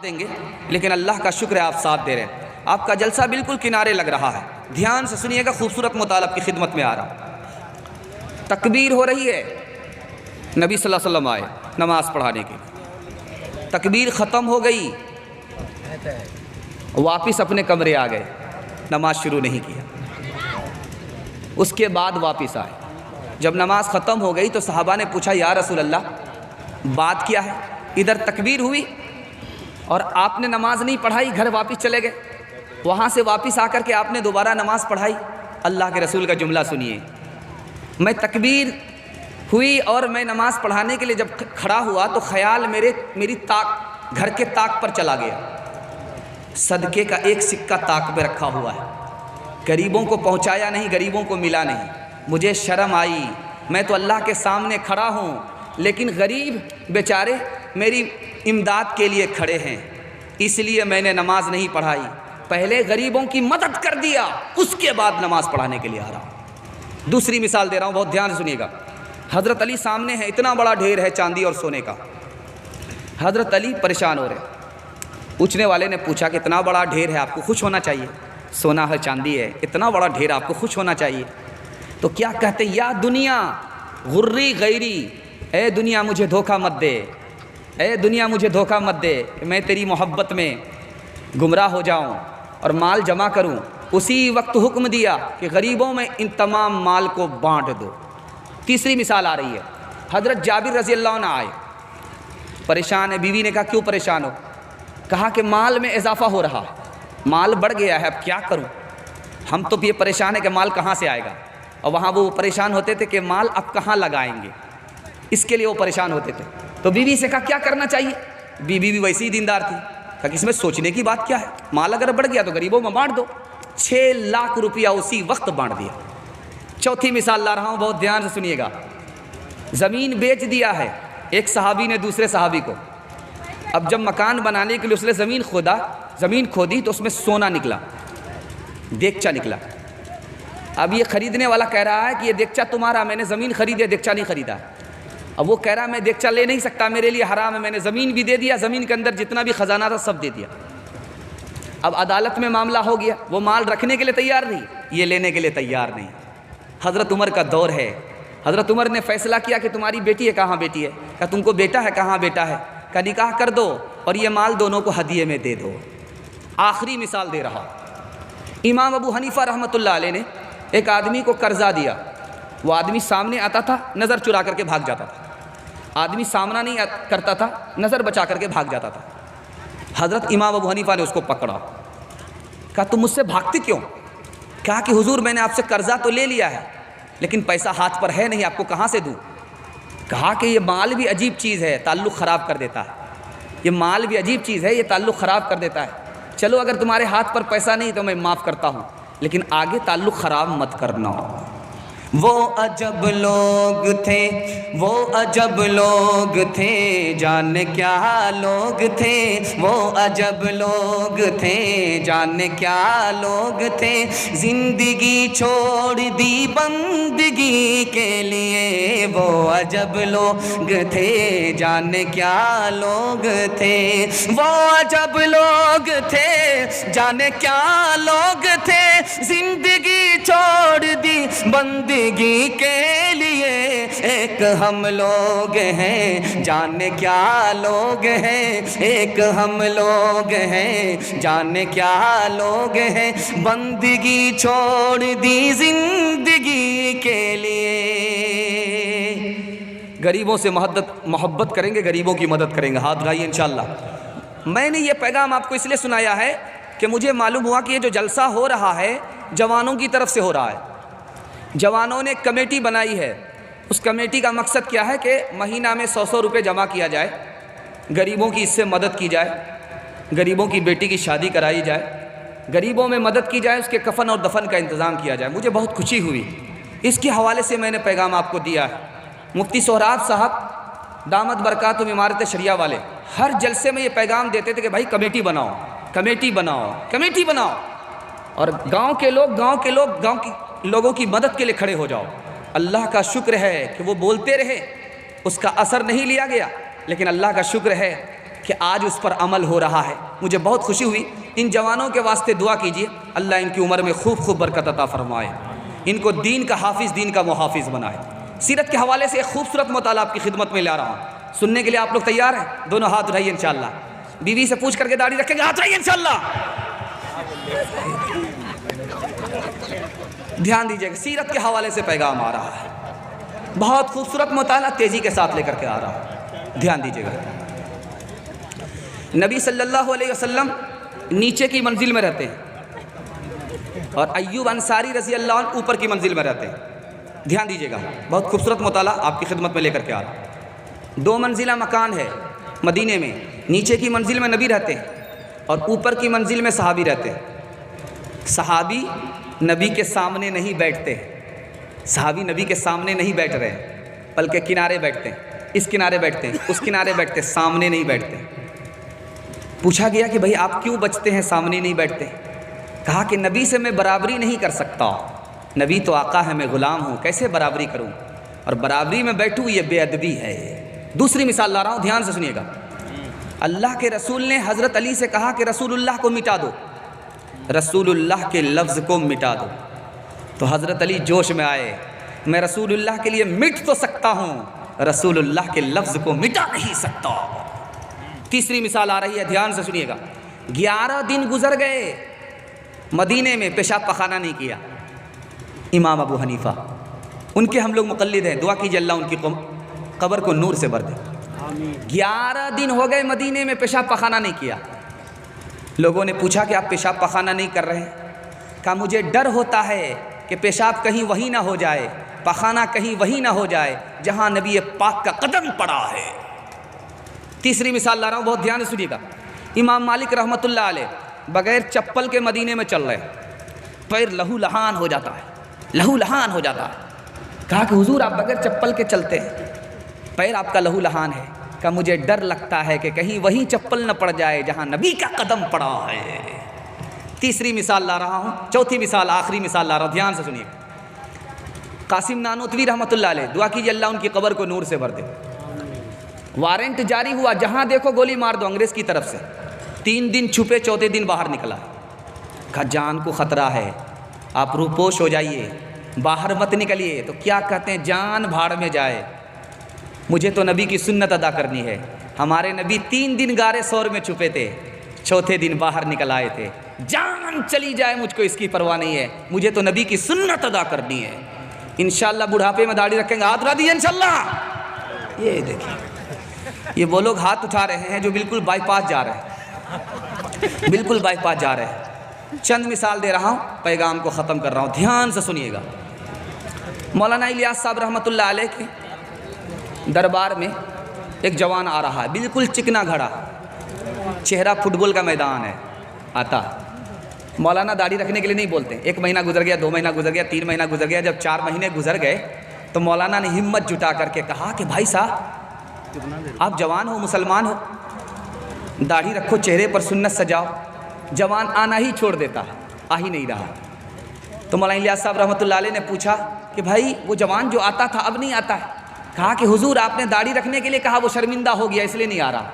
دیں گے، لیکن اللہ کا شکر ہے آپ ساتھ دے رہے ہیں۔ آپ کا جلسہ بالکل کنارے لگ رہا ہے، دھیان سے سنیے گا، خوبصورت مطالب کی خدمت میں آ رہا۔ تکبیر ہو رہی ہے، نبی صلی اللہ علیہ وسلم آئے نماز پڑھانے کے، تکبیر ختم ہو گئی، واپس اپنے کمرے آ گئے، نماز شروع نہیں کیا۔ اس کے بعد واپس آئے، جب نماز ختم ہو گئی تو صحابہ نے پوچھا یا رسول اللہ بات کیا ہے؟ ادھر تکبیر ہوئی اور آپ نے نماز نہیں پڑھائی، گھر واپس چلے گئے، وہاں سے واپس آ کر کے آپ نے دوبارہ نماز پڑھائی۔ اللہ کے رسول کا جملہ سنیے، میں تکبیر ہوئی اور میں نماز پڑھانے کے لیے جب کھڑا ہوا تو خیال میری طاق گھر کے طاق پر چلا گیا، صدقے کا ایک سکہ طاق پہ رکھا ہوا ہے، غریبوں کو پہنچایا نہیں، غریبوں کو ملا نہیں۔ مجھے شرم آئی، میں تو اللہ کے سامنے کھڑا ہوں، لیکن غریب بیچارے میری امداد کے لیے کھڑے ہیں، اس لیے میں نے نماز نہیں پڑھائی۔ پہلے غریبوں کی مدد کر دیا، اس کے بعد نماز پڑھانے کے لیے آ رہا ہوں۔ دوسری مثال دے رہا ہوں، بہت دھیان سے سنیے گا۔ حضرت علی سامنے ہے، اتنا بڑا ڈھیر ہے چاندی اور سونے کا، حضرت علی پریشان ہو رہے۔ پوچھنے والے نے پوچھا کہ اتنا بڑا ڈھیر ہے، آپ کو خوش ہونا چاہیے، سونا ہے چاندی ہے، اتنا بڑا ڈھیر آپ کو خوش ہونا چاہیے۔ تو کیا کہتے؟ یا دنیا غری غیری، اے دنیا مجھے دھوکہ مت دے، اے دنیا مجھے دھوکہ مت دے کہ میں تیری محبت میں گمراہ ہو جاؤں اور مال جمع کروں۔ اسی وقت حکم دیا کہ غریبوں میں ان تمام مال کو بانٹ دو۔ تیسری مثال آ رہی ہے، حضرت جابر رضی اللہ عنہ آئے، پریشان ہے، بیوی نے کہا کیوں پریشان ہو؟ کہا کہ مال میں اضافہ ہو رہا ہے، مال بڑھ گیا ہے، اب کیا کروں؟ ہم تو یہ پریشان ہے کہ مال کہاں سے آئے گا، اور وہاں وہ پریشان ہوتے تھے کہ مال اب کہاں لگائیں گے، اس کے لیے وہ پریشان ہوتے تھے۔ تو بیوی سے کہا کیا کرنا چاہیے؟ بیوی بھی ویسی ہی دیندار تھی، کہا کہ اس میں سوچنے کی بات کیا ہے، مال اگر بڑھ گیا تو غریبوں میں بانٹ دو۔ 6 لاکھ روپیہ اسی وقت بانٹ دیا۔ چوتھی مثال لا رہا ہوں، بہت دھیان سے سنیے گا۔ زمین بیچ دیا ہے ایک صحابی نے دوسرے صحابی کو، اب جب مکان بنانے کے لیے اس نے زمین کھودی تو اس میں سونا نکلا، دیگچا نکلا۔ اب یہ خریدنے والا کہہ رہا ہے کہ یہ دیگچا تمہارا، میں نے زمین خریدی ہے، دیگچا نہیں خریدا۔ اب وہ کہہ رہا ہے میں دیگچا لے نہیں سکتا، میرے لیے حرام ہے، میں نے زمین بھی دے دیا، زمین کے اندر جتنا بھی خزانہ تھا سب دے دیا۔ اب عدالت میں معاملہ ہو گیا، وہ مال رکھنے کے لیے تیار نہیں، یہ لینے کے لیے تیار نہیں۔ حضرت عمر کا دور ہے، حضرت عمر نے فیصلہ کیا کہ تمہاری بیٹی ہے، کہاں بیٹی ہے؟ کہا تم کو بیٹا ہے، کہاں بیٹا ہے؟ کہا نکاح کر دو اور یہ مال دونوں کو ہدیے میں دے دو۔ آخری مثال دے رہا، امام ابو حنیفہ رحمۃ اللہ علیہ نے ایک آدمی کو قرضہ دیا، وہ آدمی سامنے آتا تھا، نظر چرا کر کے بھاگ جاتا تھا، آدمی سامنا نہیں کرتا تھا، نظر بچا کر کے بھاگ جاتا تھا۔ حضرت امام ابو حنیفہ نے اس کو پکڑا، کہا تم مجھ سے بھاگتے کیوں؟ کہا کہ حضور میں نے آپ سے قرضہ تو لے لیا ہے، لیکن پیسہ ہاتھ پر ہے نہیں، آپ کو کہاں سے دوں؟ کہا کہ یہ مال بھی عجیب چیز ہے، تعلق خراب کر دیتا ہے، یہ مال بھی عجیب چیز ہے، یہ تعلق خراب کر دیتا ہے۔ چلو اگر تمہارے ہاتھ پر پیسہ نہیں تو میں معاف کرتا ہوں، لیکن آگے تعلق خراب مت کرنا۔ وہ عجب لوگ تھے، وہ عجب لوگ تھے، جانے کیا لوگ تھے، وہ عجب لوگ تھے، جانے کیا لوگ تھے، زندگی چھوڑ دی بندگی کے لیے، وہ عجب لوگ تھے، جانے کیا لوگ تھے، وہ عجب لوگ تھے، جانے کیا لوگ تھے، زندگی چھوڑ دی بندگی کے لیے، ایک ہم لوگ ہیں، جانے کیا لوگ ہیں، ایک ہم لوگ ہیں، جانے کیا لوگ ہیں، بندگی چھوڑ دی زندگی کے لیے۔ غریبوں سے محبت کریں گے، غریبوں کی مدد کریں گے، ہاتھ اٹھائیے انشاءاللہ۔ میں نے یہ پیغام آپ کو اس لیے سنایا ہے کہ مجھے معلوم ہوا کہ یہ جو جلسہ ہو رہا ہے جوانوں کی طرف سے ہو رہا ہے، جوانوں نے کمیٹی بنائی ہے۔ اس کمیٹی کا مقصد کیا ہے کہ مہینہ میں 100 روپے جمع کیا جائے، غریبوں کی اس سے مدد کی جائے، غریبوں کی بیٹی کی شادی کرائی جائے، غریبوں میں مدد کی جائے، اس کے کفن اور دفن کا انتظام کیا جائے۔ مجھے بہت خوشی ہوئی، اس کے حوالے سے میں نے پیغام آپ کو دیا ہے۔ مفتی سہراب صاحب دامت برکاتہم امارت شریعہ والے ہر جلسے میں یہ پیغام دیتے تھے کہ بھائی کمیٹی بناؤ، کمیٹی بناؤ، کمیٹی بناؤ، اور گاؤں کے لوگوں کی مدد کے لیے کھڑے ہو جاؤ۔ اللہ کا شکر ہے کہ وہ بولتے رہے، اس کا اثر نہیں لیا گیا، لیکن اللہ کا شکر ہے کہ آج اس پر عمل ہو رہا ہے، مجھے بہت خوشی ہوئی۔ ان جوانوں کے واسطے دعا کیجیے، اللہ ان کی عمر میں خوب خوب برکت عطا فرمائے، ان کو دین کا حافظ، دین کا محافظ بنائے۔ سیرت کے حوالے سے ایک خوبصورت مطالعہ آپ کی خدمت میں لا رہا ہوں، سننے کے لیے آپ لوگ تیار ہیں؟ دونوں ہاتھ اٹھائیے انشاءاللہ۔ بیوی سے پوچھ کر کے داڑھی رکھیں گے، ہاتھ اٹھائیے انشاءاللہ۔ دھیان دیجیے گا، سیرت کے حوالے سے پیغام آ رہا ہے، بہت خوبصورت مطالعہ تیزی کے ساتھ لے کر کے آ رہا ہے، دھیان دیجیے گا۔ نبی صلی اللہ علیہ وسلم نیچے کی منزل میں رہتے ہیں اور ایوب انصاری رضی اللہ عنہ اوپر کی منزل میں رہتے ہیں، دھیان دیجیے گا، بہت خوبصورت مطالعہ آپ کی خدمت میں لے کر کے آ رہا ہے۔ 2 منزلہ مکان ہے مدینے میں، نیچے کی منزل میں نبی رہتے ہیں اور اوپر کی منزل میں صحابی رہتے ہیں۔ صحابی نبی کے سامنے نہیں بیٹھتے، صحابی نبی کے سامنے نہیں بیٹھ رہے بلکہ کنارے بیٹھتے ہیں، اس کنارے بیٹھتے ہیں، اس کنارے بیٹھتے ہیں، سامنے نہیں بیٹھتے۔ پوچھا گیا کہ بھئی آپ کیوں بچتے ہیں، سامنے نہیں بیٹھتے؟ کہا کہ نبی سے میں برابری نہیں کر سکتا، نبی تو آقا ہے، میں غلام ہوں، کیسے برابری کروں، اور برابری میں بیٹھوں یہ بے ادبی ہے۔ دوسری مثال لا رہا ہوں، دھیان سے سنیے گا۔ اللہ کے رسول نے حضرت علی سے کہا کہ رسول اللہ کو مٹا دو، رسول اللہ کے لفظ کو مٹا دو، تو حضرت علی جوش میں آئے، میں رسول اللہ کے لیے مٹ تو سکتا ہوں، رسول اللہ کے لفظ کو مٹا نہیں سکتا۔ تیسری مثال آ رہی ہے، دھیان سے سنیے گا۔ 11 دن گزر گئے مدینے میں، پیشاب پخانہ نہیں کیا۔ امام ابو حنیفہ، ان کے ہم لوگ مقلد ہیں، دعا کیجیے اللہ ان کی قبر کو نور سے بھر دے۔ 11 دن ہو گئے مدینے میں، پیشاب پخانہ نہیں کیا۔ لوگوں نے پوچھا کہ آپ پیشاب پخانہ نہیں کر رہے ہیں؟ کہا مجھے ڈر ہوتا ہے کہ پیشاب کہیں وہی نہ ہو جائے، پخانہ کہیں وہی نہ ہو جائے جہاں نبی پاک کا قدم پڑا ہے۔ تیسری مثال لا رہا ہوں، بہت دھیان سے سنیے گا۔ امام مالک رحمۃ اللہ علیہ بغیر چپل کے مدینے میں چل رہے، پیر لہو لہان ہو جاتا ہے، لہو لہان ہو جاتا ہے۔ کہا کہ حضور آپ بغیر چپل کے چلتے ہیں، پیر آپ کا لہو لہان ہے۔ کہا مجھے ڈر لگتا ہے کہ کہیں وہی چپل نہ پڑ جائے جہاں نبی کا قدم پڑا ہے۔ تیسری مثال لا رہا ہوں، چوتھی مثال، آخری مثال لا رہا ہوں، دھیان سے سنیے۔ قاسم نانوتوی رحمۃ اللہ علیہ، دعا کیجیے اللہ ان کی قبر کو نور سے بھر دے۔ وارنٹ جاری ہوا، جہاں دیکھو گولی مار دو، انگریز کی طرف سے۔ 3 دن چھپے، چوتھے دن باہر نکلا۔ کہا جان کو خطرہ ہے، آپ روپوش ہو جائیے، باہر مت نکلیے۔ تو کیا کہتے ہیں، جان بھاڑ میں جائے، مجھے تو نبی کی سنت ادا کرنی ہے۔ ہمارے نبی 3 دن غار ثور میں چھپے تھے، چوتھے دن باہر نکل آئے تھے۔ جان چلی جائے مجھ کو اس کی پرواہ نہیں ہے، مجھے تو نبی کی سنت ادا کرنی ہے۔ انشاءاللہ بڑھاپے میں داڑھی رکھیں گے، ہاتھ اٹھا دیجیے انشاءاللہ۔ یہ دیکھیں، یہ وہ لوگ ہاتھ اٹھا رہے ہیں جو بالکل بائی پاس جا رہے ہیں، بالکل بائی پاس جا رہے ہیں۔ چند مثال دے رہا ہوں، پیغام کو ختم کر رہا ہوں، دھیان سے سنیے گا۔ مولانا الیاس صاحب رحمۃ اللہ علیہ کے دربار میں ایک جوان آ رہا ہے، بالکل چکنا گھڑا، چہرہ فٹ بال کا میدان ہے، آتا۔ مولانا داڑھی رکھنے کے لیے نہیں بولتے۔ 1 مہینہ گزر گیا، 2 مہینہ گزر گیا، 3 مہینہ گزر گیا، جب 4 مہینے گزر گئے تو مولانا نے ہمت جٹا کر کے کہا کہ بھائی صاحب آپ جوان ہو، مسلمان ہو، داڑھی رکھو، چہرے پر سنت سجاؤ۔ جوان آنا ہی چھوڑ دیتا، آ ہی نہیں رہا۔ تو مولانا الیاس صاحب رحمۃ اللہ علیہ نے پوچھا کہ بھائی وہ جوان جو آتا تھا اب نہیں آتا ہے؟ کہا کہ حضور آپ نے داڑھی رکھنے کے لیے کہا، وہ شرمندہ ہو گیا اس لیے نہیں آ رہا۔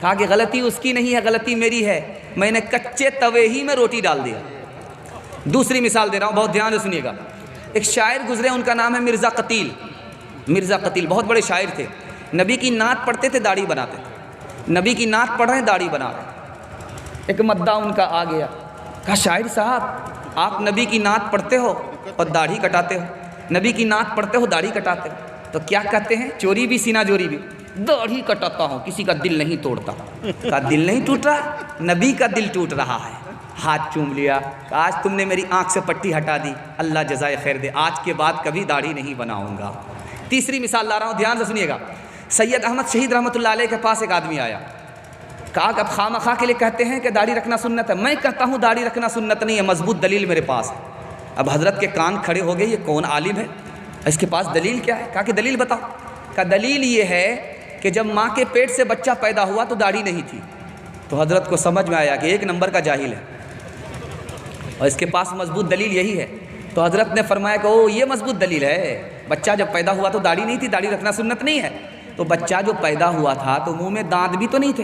کہا کہ غلطی اس کی نہیں ہے، غلطی میری ہے، میں نے کچے توے ہی میں روٹی ڈال دیا۔ دوسری مثال دے رہا ہوں، بہت دھیان سے سنیے گا۔ ایک شاعر گزرے، ان کا نام ہے مرزا قتیل۔ مرزا قتیل بہت بڑے شاعر تھے، نبی کی نعت پڑھتے تھے، داڑھی بناتے تھے۔ نبی کی نعت پڑھ رہے ہیں، داڑھی بنا رہے ہیں۔ ایک مداح ان کا آ گیا، کہا شاعر صاحب آپ نبی کی نعت پڑھتے ہو اور داڑھی کٹاتے ہو، نبی کی نعت پڑھتے ہو، داڑھی کٹاتے ہو، تو کیا کہتے ہیں؟ چوری بھی سینہ جوری بھی، داڑھی کٹاتا ہوں، کسی کا دل نہیں توڑتا۔ کہا دل نہیں ٹوٹ رہا، نبی کا دل ٹوٹ رہا ہے۔ ہاتھ چوم لیا، کہ آج تم نے میری آنکھ سے پٹی ہٹا دی، اللہ جزائے خیر دے، آج کے بعد کبھی داڑھی نہیں بناؤں گا۔ تیسری مثال لا رہا ہوں، دھیان سے سنیے گا۔ سید احمد شہید رحمۃ اللہ علیہ کے پاس ایک آدمی آیا، کہا کہ اب خواہ مخواہ کے لیے کہتے ہیں کہ داڑھی رکھنا سنت ہے، میں کہتا ہوں داڑھی رکھنا سنت نہیں ہے، مضبوط دلیل میرے پاس ہے۔ اب حضرت کے کان کھڑے ہو گئے، یہ کون عالم ہے، اس کے پاس دلیل کیا ہے؟ کہا کہ دلیل بتاؤ۔ کہا دلیل یہ ہے کہ جب ماں کے پیٹ سے بچہ پیدا ہوا تو داڑھی نہیں تھی۔ تو حضرت کو سمجھ میں آیا کہ 1 نمبر کا جاہل ہے اور اس کے پاس مضبوط دلیل یہی ہے۔ تو حضرت نے فرمایا کہ او یہ مضبوط دلیل ہے، بچہ جب پیدا ہوا تو داڑھی نہیں تھی، داڑھی رکھنا سنت نہیں ہے۔ تو بچہ جو پیدا ہوا تھا تو منہ میں دانت بھی تو نہیں تھے،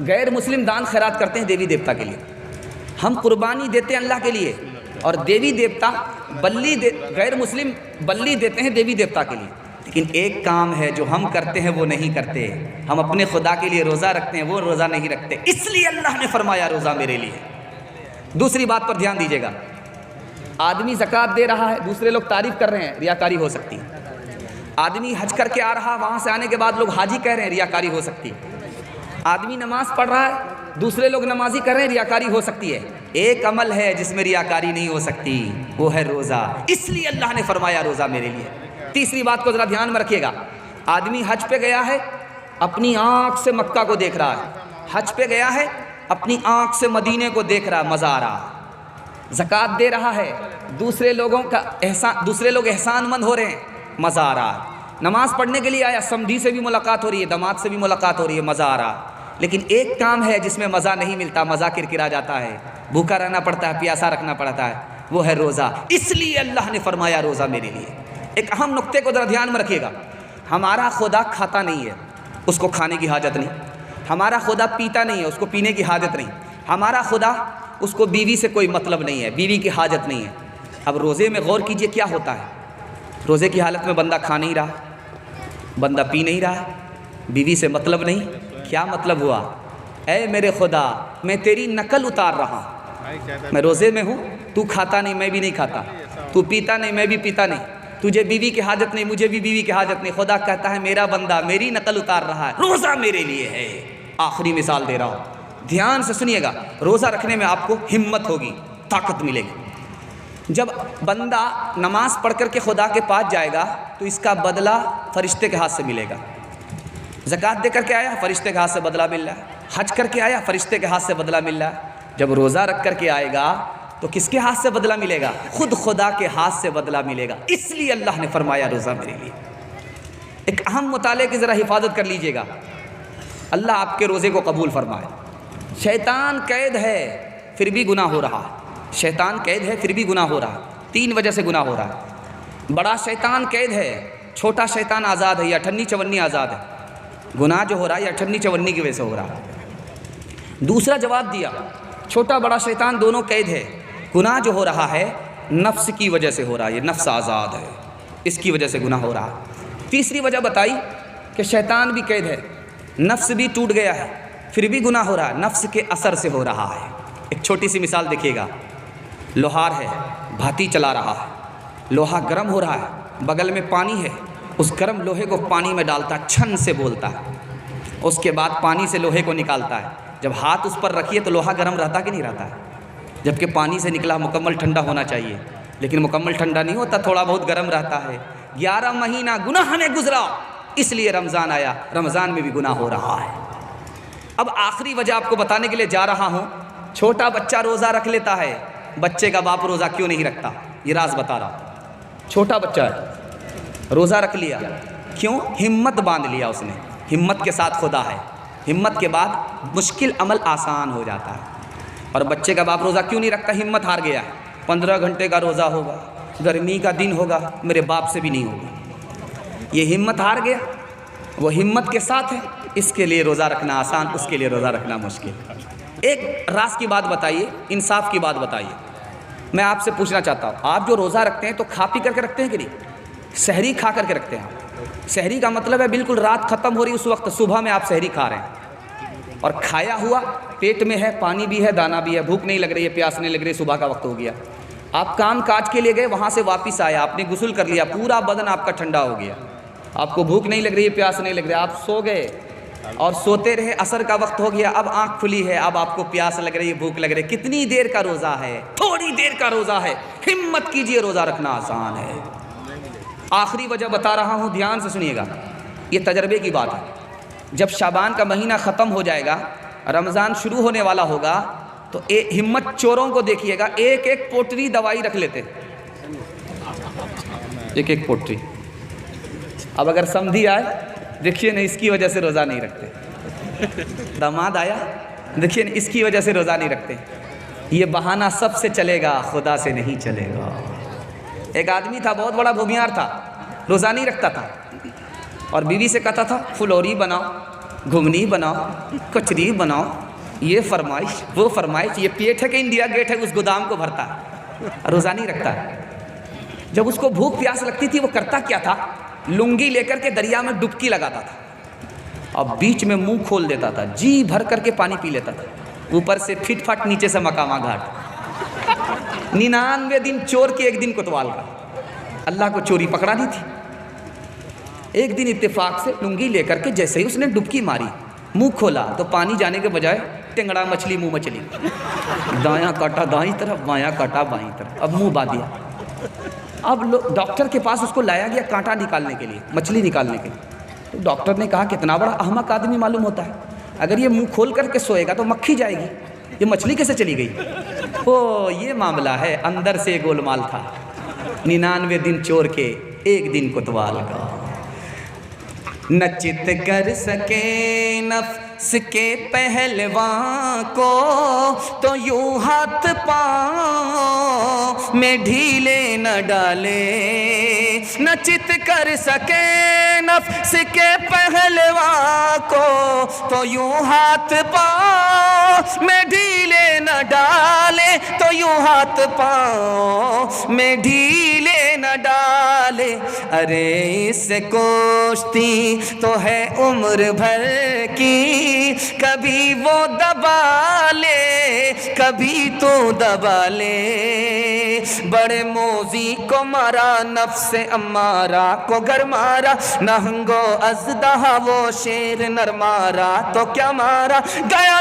غیر مسلم دان خیرات کرتے ہیں دیوی دیوتا کے لیے، ہم قربانی دیتے ہیں اللہ کے لیے، اور دیوی دیوتا غیر مسلم بلی دیتے ہیں دیوی دیوتا کے لیے۔ لیکن ایک کام ہے جو ہم کرتے ہیں وہ نہیں کرتے، ہم اپنے خدا کے لیے روزہ رکھتے ہیں، وہ روزہ نہیں رکھتے، اس لیے اللہ نے فرمایا روزہ میرے لیے۔ دوسری بات پر دھیان دیجیے گا، آدمی زکوٰۃ دے رہا ہے، دوسرے لوگ تعریف کر رہے ہیں، ریاکاری ہو سکتی ہے۔ آدمی حج کر کے آ رہا، وہاں سے آنے کے بعد لوگ حاجی کہہ رہے ہیں، ریاکاری ہو سکتی ہے۔ آدمی نماز پڑھ رہا ہے، دوسرے لوگ نمازی کر رہے ہیں، ریاکاری ہو سکتی ہے۔ ایک عمل ہے جس میں ریاکاری نہیں ہو سکتی، وہ ہے روزہ، اس لیے اللہ نے فرمایا روزہ میرے لیے۔ تیسری بات کو ذرا دھیان میں رکھیے گا، آدمی حج پہ گیا ہے، اپنی آنکھ سے مکہ کو دیکھ رہا ہے، حج پہ گیا ہے، اپنی آنکھ سے مدینے کو دیکھ رہا ہے، مزہ آ رہا ہے، زکوٰۃ دے رہا ہے، دوسرے لوگ احسان مند ہو رہے ہیں، مزہ آ رہا ہے، نماز پڑھنے کے لیے آیا، سمدھی سے بھی ملاقات ہو رہی ہے، داماد سے بھی ملاقات ہو رہی ہے، مزہ آ رہا ہے۔ لیکن ایک کام ہے جس میں مزہ نہیں ملتا، مزہ کرکرا جاتا ہے، بھوکا رہنا پڑتا ہے، پیاسا رکھنا پڑتا ہے، وہ ہے روزہ، اس لیے اللہ نے فرمایا روزہ میرے لیے۔ ایک اہم نقطے کو ذرا دھیان میں رکھیے گا، ہمارا خدا کھاتا نہیں ہے، اس کو کھانے کی حاجت نہیں، ہمارا خدا پیتا نہیں ہے، اس کو پینے کی حاجت نہیں، ہمارا خدا اس کو بیوی سے کوئی مطلب نہیں ہے، بیوی کی حاجت نہیں ہے۔ اب روزے میں غور کیجئے کیا ہوتا ہے، روزے کی حالت میں بندہ کھا نہیں رہا، بندہ پی نہیں رہا، بیوی سے مطلب نہیں، کیا مطلب ہوا؟ اے میرے خدا میں تیری نقل اتار رہا ہوں، میں روزے میں ہوں، تو کھاتا نہیں میں بھی نہیں کھاتا، تو پیتا نہیں میں بھی پیتا نہیں، تجھے بیوی کی حاجت نہیں مجھے بھی بیوی کی حاجت نہیں، خدا کہتا ہے میرا بندہ میری نقل اتار رہا ہے، روزہ میرے لیے ہے۔ آخری مثال دے رہا ہوں، دھیان سے سنیے گا، روزہ رکھنے میں آپ کو ہمت ہوگی، طاقت ملے گی۔ جب بندہ نماز پڑھ کر کے خدا کے پاس جائے گا تو اس کا بدلہ فرشتے کے ہاتھ سے ملے گا، زکوٰۃ دے کر کے آیا فرشتے کے ہاتھ سے بدلہ مل رہا ہے، حج کر کے آیا فرشتے کے ہاتھ سے بدلہ مل رہا ہے۔ جب روزہ رکھ کر کے آئے گا تو کس کے ہاتھ سے بدلہ ملے گا؟ خود خدا کے ہاتھ سے بدلہ ملے گا، اس لیے اللہ نے فرمایا روزہ میرے لیے۔ ایک اہم مطالعے کی ذرا حفاظت کر لیجئے گا، اللہ آپ کے روزے کو قبول فرمائے۔ شیطان قید ہے پھر بھی گناہ ہو رہا ہے، شیطان قید ہے پھر بھی گناہ ہو رہا ہے، تین وجہ سے گناہ ہو رہا ہے۔ بڑا شیطان قید ہے، چھوٹا شیطان آزاد ہے، یا اٹھنی چونی آزاد ہے۔ گناہ جو ہو رہا ہے یہ اٹھنی چونی کی وجہ سے ہو رہا ہے۔ دوسرا جواب دیا، چھوٹا بڑا شیطان دونوں قید ہے، گناہ جو ہو رہا ہے نفس کی وجہ سے ہو رہا ہے، یہ نفس آزاد ہے، اس کی وجہ سے گناہ ہو رہا ہے۔ تیسری وجہ بتائی کہ شیطان بھی قید ہے، نفس بھی ٹوٹ گیا ہے، پھر بھی گناہ ہو رہا ہے، نفس کے اثر سے ہو رہا ہے۔ ایک چھوٹی سی مثال دیکھیے گا، لوہار ہے، بھاتی چلا رہا ہے، لوہا گرم ہو رہا ہے، بغل میں پانی ہے، اس گرم لوہے کو پانی میں ڈالتا ہے، چھن سے بولتا ہے، اس کے بعد پانی سے لوہے کو نکالتا ہے، جب ہاتھ اس پر رکھیے تو لوہا گرم رہتا کہ نہیں رہتا ہے؟ جبکہ پانی سے نکلا مکمل ٹھنڈا ہونا چاہیے، لیکن مکمل ٹھنڈا نہیں ہوتا، تھوڑا بہت گرم رہتا ہے۔ 11 مہینہ گناہ نے گزرا، اس لیے رمضان آیا، رمضان میں بھی گناہ ہو رہا ہے۔ اب آخری وجہ آپ کو بتانے کے لیے جا رہا ہوں، چھوٹا بچہ روزہ رکھ لیتا ہے، بچے کا باپ روزہ کیوں نہیں رکھتا؟ یہ راز بتا رہا ہوں۔ چھوٹا بچہ ہے، روزہ رکھ لیا، کیوں؟ ہمت باندھ لیا اس نے، ہمت کے ساتھ خدا ہے، ہمت کے بعد مشکل عمل آسان ہو جاتا ہے۔ اور بچے کا باپ روزہ کیوں نہیں رکھتا؟ ہمت ہار گیا ہے، 15 گھنٹے کا روزہ ہوگا، گرمی کا دن ہوگا، میرے باپ سے بھی نہیں ہوگا، یہ ہمت ہار گیا، وہ ہمت کے ساتھ ہے، اس کے لیے روزہ رکھنا آسان، اس کے لیے روزہ رکھنا مشکل۔ ایک راز کی بات بتائیے، انصاف کی بات بتائیے، میں آپ سے پوچھنا چاہتا ہوں، آپ جو روزہ رکھتے ہیں تو کھا پی کر کے رکھتے ہیں کہ نہیں؟ سحری کھا کر کے رکھتے ہیں؟ سحری کا مطلب ہے بالکل رات ختم ہو رہی اس وقت، صبح میں آپ سحری کھا رہے ہیں، اور کھایا ہوا پیٹ میں ہے، پانی بھی ہے، دانا بھی ہے، بھوک نہیں لگ رہی ہے، پیاس نہیں لگ رہی ہے، صبح کا وقت ہو گیا، آپ کام کاج کے لیے گئے، وہاں سے واپس آیا، آپ نے غسل کر لیا، پورا بدن آپ کا ٹھنڈا ہو گیا، آپ کو بھوک نہیں لگ رہی ہے، پیاس نہیں لگ رہی ہے، آپ سو گئے اور سوتے رہے، عصر کا وقت ہو گیا، اب آنکھ کھلی ہے، اب آپ کو پیاس لگ رہی ہے، بھوک لگ رہی ہے، کتنی دیر کا روزہ ہے؟ تھوڑی دیر کا روزہ ہے، ہمت کیجئے، روزہ رکھنا آسان ہے۔ آخری وجہ بتا رہا ہوں، دھیان سے سنیے گا، یہ تجربے کی بات ہے، جب شعبان کا مہینہ ختم ہو جائے گا، رمضان شروع ہونے والا ہوگا، تو ہمت چوروں کو دیکھیے گا، ایک ایک پوٹری دوائی رکھ لیتے، ایک ایک پوٹری۔ اب اگر سمدھی آئے، دیکھیے نا اس کی وجہ سے روزہ نہیں رکھتے، داماد آیا، دیکھیے نا اس کی وجہ سے روزہ نہیں رکھتے، یہ بہانہ سب سے چلے گا، خدا سے نہیں چلے گا۔ ایک آدمی تھا، بہت بڑا بھومیار تھا، روزہ نہیں رکھتا تھا، اور بیوی سے کہتا تھا فلوری بناؤ، گھمنی بناؤ، کچری بناؤ، یہ فرمائش وہ فرمائش، یہ پیٹ ہے کہ انڈیا گیٹ ہے اس گودام کو بھرتا ہے، روزہ نہیں رکھتا ہے۔ جب اس کو بھوک پیاس لگتی تھی وہ کرتا کیا تھا، لنگی لے کر کے دریا میں ڈبکی لگاتا تھا اور بیچ میں منہ کھول دیتا تھا، جی بھر کر کے پانی پی لیتا تھا، اوپر سے پھٹ پھٹ، نیچے سے مقامہ گھاٹ۔ 99 دن چور کے 1 دن کوتوال کا، اللہ کو چوری پکڑا نہیں تھی۔ ایک دن اتفاق سے لنگی لے کر کے جیسے ہی اس نے ڈبکی ماری، منہ کھولا تو پانی جانے کے بجائے ٹنگڑا مچھلی منہ میں چلی، دایاں کاٹا دائیں طرف، بایاں کاٹا بائیں طرف، اب منہ باندھ دیا۔ اب ڈاکٹر کے پاس اس کو لایا گیا کانٹا نکالنے کے لیے، مچھلی نکالنے کے لیے۔ تو ڈاکٹر نے کہا کتنا بڑا احمق آدمی معلوم ہوتا ہے، اگر یہ منہ کھول کر کے سوئے گا تو مکھی جائے گی، یہ مچھلی کیسے چلی گئی؟ او یہ معاملہ ہے، اندر سے گولمال تھا۔ 99 دن چور کے 1 دن کوتوال کا۔ نہ چت کر سکے نفس کے پہلوان کو، تو یوں ہاتھ پاؤں میں ڈھیلے نہ ڈالے۔ نہ چت کر سکے نفس کے پہلوان کو، تو یوں ہاتھ پاؤں میں ڈھیلے نہ ڈالے، تو یوں ہاتھ پاؤں میں ڈھیلے نہ ڈالے۔ ارے اس کوشتی تو ہے عمر بھر کی، کبھی وہ دبا لے کبھی تو دبا لے۔ بڑے موذی کو مارا نفس امارہ کو گر مارا، نہنگو ازدہا وہ شیر نر مارا تو کیا مارا۔ گیا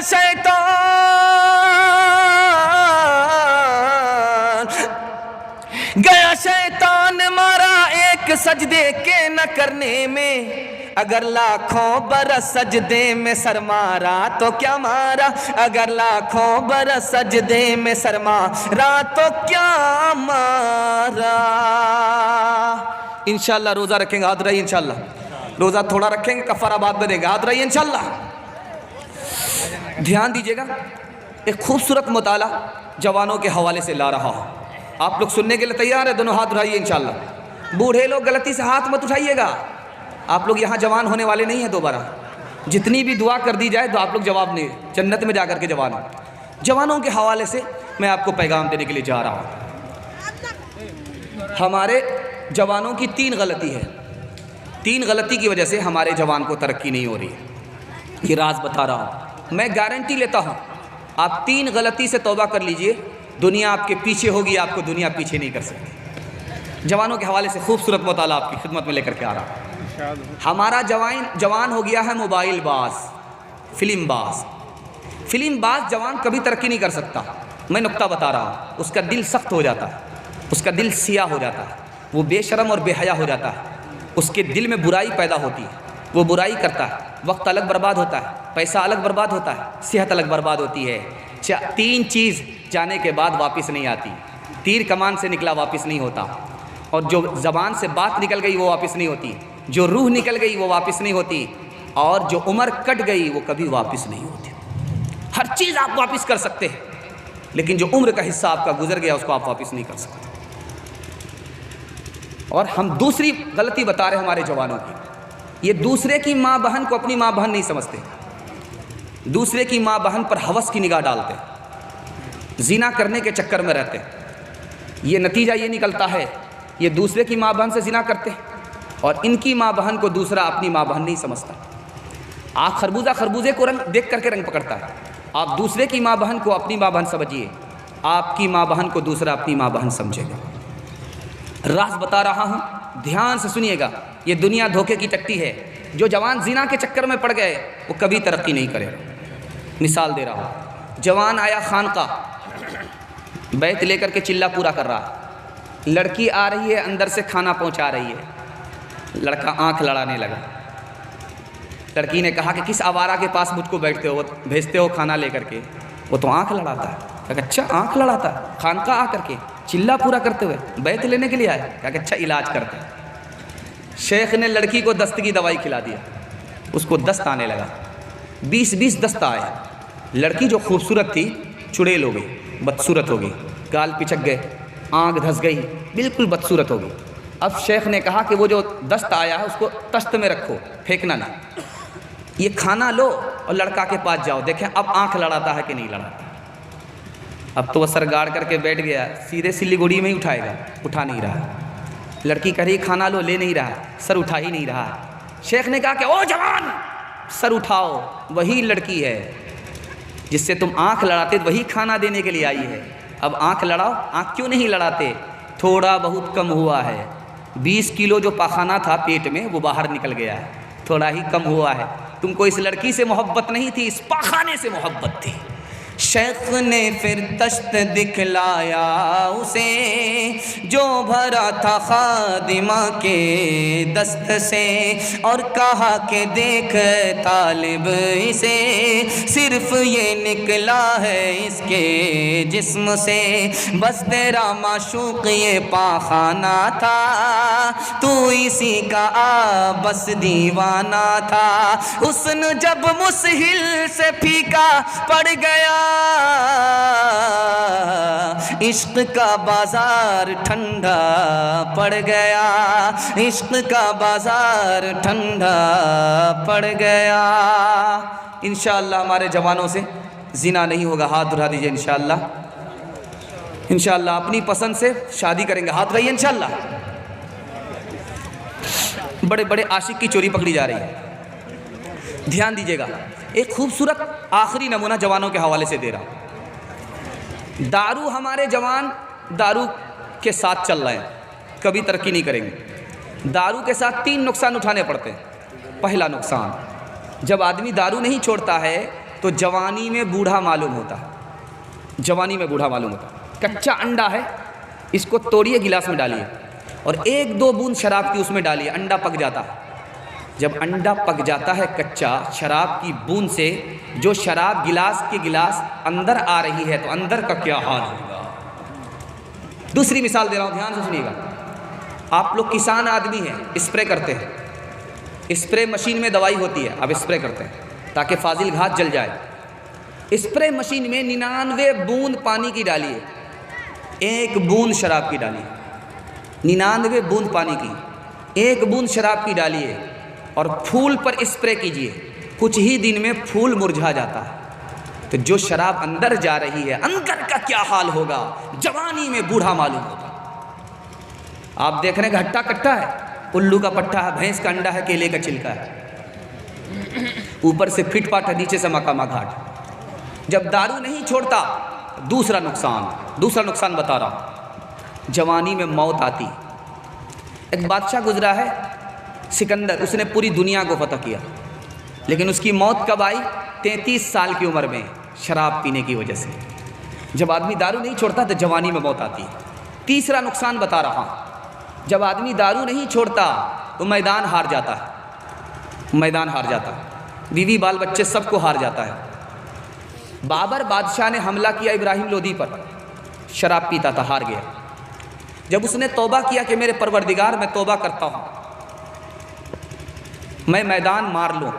شیطان مارا ایک سجدے کے نہ کرنے میں، اگر لاکھوں برس سجدے میں سر مارا تو کیا مارا۔ اگر لاکھوں برس سجدے میں سر مارا تو کیا مارا۔ انشاءاللہ روزہ رکھیں گے، ہاتھ رہیے انشاءاللہ، روزہ تھوڑا رکھیں گے، کفارہ بعد میں دیں گے، ہاتھ رہیے انشاءاللہ۔ دھیان دیجئے گا، ایک خوبصورت مطالعہ جوانوں کے حوالے سے لا رہا ہوں، آپ لوگ سننے کے لیے تیار ہیں؟ دونوں ہاتھ اٹھائیے انشاءاللہ۔ بوڑھے لوگ غلطی سے ہاتھ مت اٹھائیے گا، آپ لوگ یہاں جوان ہونے والے نہیں ہیں دوبارہ، جتنی بھی دعا کر دی جائے تو آپ لوگ جواب نہیں، جنت میں جا کر کے جوان ہیں۔ جوانوں کے حوالے سے میں آپ کو پیغام دینے کے لیے جا رہا ہوں۔ ہمارے جوانوں کی 3 غلطی ہے، 3 غلطی کی وجہ سے ہمارے جوان کو ترقی نہیں ہو رہی ہے، یہ راز بتا رہا ہوں، میں گارنٹی لیتا ہوں آپ 3 غلطی سے توبہ کر لیجئے، دنیا آپ کے پیچھے ہوگی، آپ کو دنیا پیچھے نہیں کر سکتی۔ جوانوں کے حوالے سے خوبصورت مطالعہ آپ کی خدمت میں لے کر کے آ رہا ہوں۔ ہمارا جوان ہو گیا ہے موبائل باز، فلم باز۔ فلم باز جوان کبھی ترقی نہیں کر سکتا، میں نقطہ بتا رہا ہوں، اس کا دل سخت ہو جاتا ہے، اس کا دل سیاہ ہو جاتا ہے، وہ بے شرم اور بے حیا ہو جاتا ہے، اس کے دل میں برائی پیدا ہوتی ہے، وہ برائی کرتا ہے، وقت الگ برباد ہوتا ہے، پیسہ الگ برباد ہوتا ہے، صحت الگ برباد ہوتی ہے۔ 3 چیز جانے کے بعد واپس نہیں آتی، تیر کمان سے نکلا واپس نہیں ہوتا، اور جو زبان سے بات نکل گئی وہ واپس نہیں ہوتی، جو روح نکل گئی وہ واپس نہیں ہوتی، اور جو عمر کٹ گئی وہ کبھی واپس نہیں ہوتی۔ ہر چیز آپ واپس کر سکتے ہیں، لیکن جو عمر کا حصہ آپ کا گزر گیا اس کو آپ واپس نہیں کر سکتے۔ اور ہم دوسری غلطی بتا رہے ہیں ہمارے جوانوں کی، یہ دوسرے کی ماں بہن کو اپنی ماں بہن نہیں سمجھتے، دوسرے کی ماں بہن پر ہوس کی نگاہ ڈالتے، زنا کرنے کے چکر میں رہتے، یہ نتیجہ یہ نکلتا ہے یہ دوسرے کی ماں بہن سے زنا کرتے اور ان کی ماں بہن کو دوسرا اپنی ماں بہن نہیں سمجھتا۔ آپ خربوزے کو رنگ دیکھ کر کے رنگ پکڑتا ہے، آپ دوسرے کی ماں بہن کو اپنی ماں بہن سمجھیے، آپ کی ماں بہن کو دوسرا اپنی ماں بہن سمجھے گا۔ راز بتا رہا ہوں، دھیان سے سنیے گا، یہ دنیا دھوکے کی چٹی ہے، جو جوان زنا کے چکر میں پڑ گئے وہ کبھی ترقی نہیں کرے۔ مثال دے رہا ہوں، جوان آیا خانقاہ، بیت لے کر کے چلہ پورا کر رہا، لڑکی آ رہی ہے اندر سے کھانا پہنچا رہی ہے، لڑکا آنکھ لڑانے لگا، لڑکی نے کہا کہ کس آوارہ کے پاس مجھ کو بھیجتے ہو کھانا لے کر کے، وہ تو آنکھ لڑاتا ہے۔ کہا اچھا آنکھ لڑاتا ہے، خانقاہ آ کر کے چلہ پورا کرتے ہوئے بیت لینے کے لیے آئے؟ کہا کہ اچھا علاج کرتے ہیں۔ شیخ نے لڑکی کو دست کی دوائی کھلا دیا، اس کو دست آنے لگا، 20 دست آئے، لڑکی جو خوبصورت تھی چڑیل ہو گئی، بدصورت ہو گئی، گال پچک گئے، آنکھ دھس گئی، بالکل بدصورت ہو گئی۔ اب شیخ نے کہا کہ وہ جو دست آیا ہے اس کو تشت میں رکھو، پھینکنا نہیں۔ یہ کھانا لو اور لڑکا کے پاس جاؤ، دیکھیں اب آنکھ لڑاتا ہے کہ نہیں لڑاتا۔ اب تو وہ سر گاڑ کر کے بیٹھ گیا، سیدھے سلیگوڑی میں ہی اٹھائے گا، اٹھا نہیں رہا۔ لڑکی کہہ رہی کھانا لو، لے نہیں رہا، سر اٹھا ہی نہیں رہا۔ شیخ نے کہا کہ او جوان سر اٹھاؤ، وہی لڑکی ہے جس سے تم آنکھ لڑاتے، وہی کھانا دینے کے لیے آئی ہے، اب آنکھ لڑاؤ۔ آنکھ کیوں نہیں لڑاتے؟ تھوڑا بہت کم ہوا ہے، 20 کلو جو پاخانہ تھا پیٹ میں وہ باہر نکل گیا ہے، تھوڑا ہی کم ہوا ہے۔ تم کو اس لڑکی سے محبت نہیں تھی، اس پاخانے سے محبت تھی۔ شیخ نے پھر تشت دکھلایا اسے جو بھرا تھا خادمہ کے دست سے، اور کہا کہ دیکھ طالب اسے صرف یہ نکلا ہے اس کے جسم سے، بس تیرا معشوق یہ پاخانہ تھا، تو اسی کا بس دیوانہ تھا۔ حسن جب مسہل سے پھیکا پڑ گیا، عشق کا بازار ٹھنڈا پڑ گیا، عشق کا بازار ٹھنڈا پڑ گیا۔ انشاءاللہ ہمارے جوانوں سے زنا نہیں ہوگا، ہاتھ اٹھا دیجئے انشاءاللہ۔ انشاءاللہ اپنی پسند سے شادی کریں گے، ہاتھ اٹھائیے انشاءاللہ۔ بڑے بڑے عاشق کی چوری پکڑی جا رہی ہے، دھیان دیجئے گا۔ ایک خوبصورت آخری نمونہ جوانوں کے حوالے سے دے رہا ہوں۔ دارو، ہمارے جوان دارو کے ساتھ چل رہے ہیں، کبھی ترقی نہیں کریں گے۔ دارو کے ساتھ 3 نقصان اٹھانے پڑتے ہیں۔ پہلا نقصان، جب آدمی دارو نہیں چھوڑتا ہے تو جوانی میں بوڑھا معلوم ہوتا ہے، جوانی میں بوڑھا معلوم ہوتا ہے۔ کچا انڈا ہے، اس کو توڑیے، گلاس میں ڈالیے اور 1-2 بوند شراب کی اس میں ڈالیے، انڈا پک جاتا ہے۔ جب انڈا پک جاتا ہے کچا، شراب کی بوند سے جو شراب گلاس کے گلاس اندر آ رہی ہے تو اندر کا کیا حال ہوگا۔ دوسری مثال دے رہا ہوں، دھیان سے سنیے گا۔ آپ لوگ کسان آدمی ہیں، اسپرے کرتے ہیں، اسپرے مشین میں دوائی ہوتی ہے، آپ اسپرے کرتے ہیں تاکہ فاضل گھاس جل جائے۔ اسپرے مشین میں 99 بوند پانی کی ڈالیے، 1 بوند شراب کی ڈالیے۔ 99 بوند پانی کی، 1 بوند شراب کی ڈالیے اور پھول پر اسپرے کیجئے، کچھ ہی دن میں پھول مرجھا جاتا ہے۔ تو جو شراب اندر جا رہی ہے، اندر کا کیا حال ہوگا، جوانی میں بوڑھا معلوم ہوگا۔ آپ دیکھ رہے ہیں کہ ہٹا کٹا ہے، الو کا پٹھا ہے، بھینس کا انڈا ہے، کیلے کا چھلکا ہے، اوپر سے پھٹ پاٹ ہے، نیچے سے مقامہ گھاٹ۔ جب دارو نہیں چھوڑتا، دوسرا نقصان بتا رہا ہوں، جوانی میں موت آتی۔ ایک بادشاہ گزرا ہے سکندر، اس نے پوری دنیا کو فتح کیا، لیکن اس کی موت کب آئی؟ 33 سال کی عمر میں، شراب پینے کی وجہ سے۔ جب آدمی دارو نہیں چھوڑتا تو جوانی میں موت آتی ہے۔ تیسرا نقصان بتا رہا ہوں، جب آدمی دارو نہیں چھوڑتا تو میدان ہار جاتا ہے، میدان ہار جاتا ہے، بیوی بال بچے سب کو ہار جاتا ہے۔ بابر بادشاہ نے حملہ کیا ابراہیم لودھی پر، شراب پیتا تھا، ہار گیا۔ جب اس نے توبہ کیا کہ میرے پروردگار میں توبہ کرتا ہوں، میں میدان مار لوں،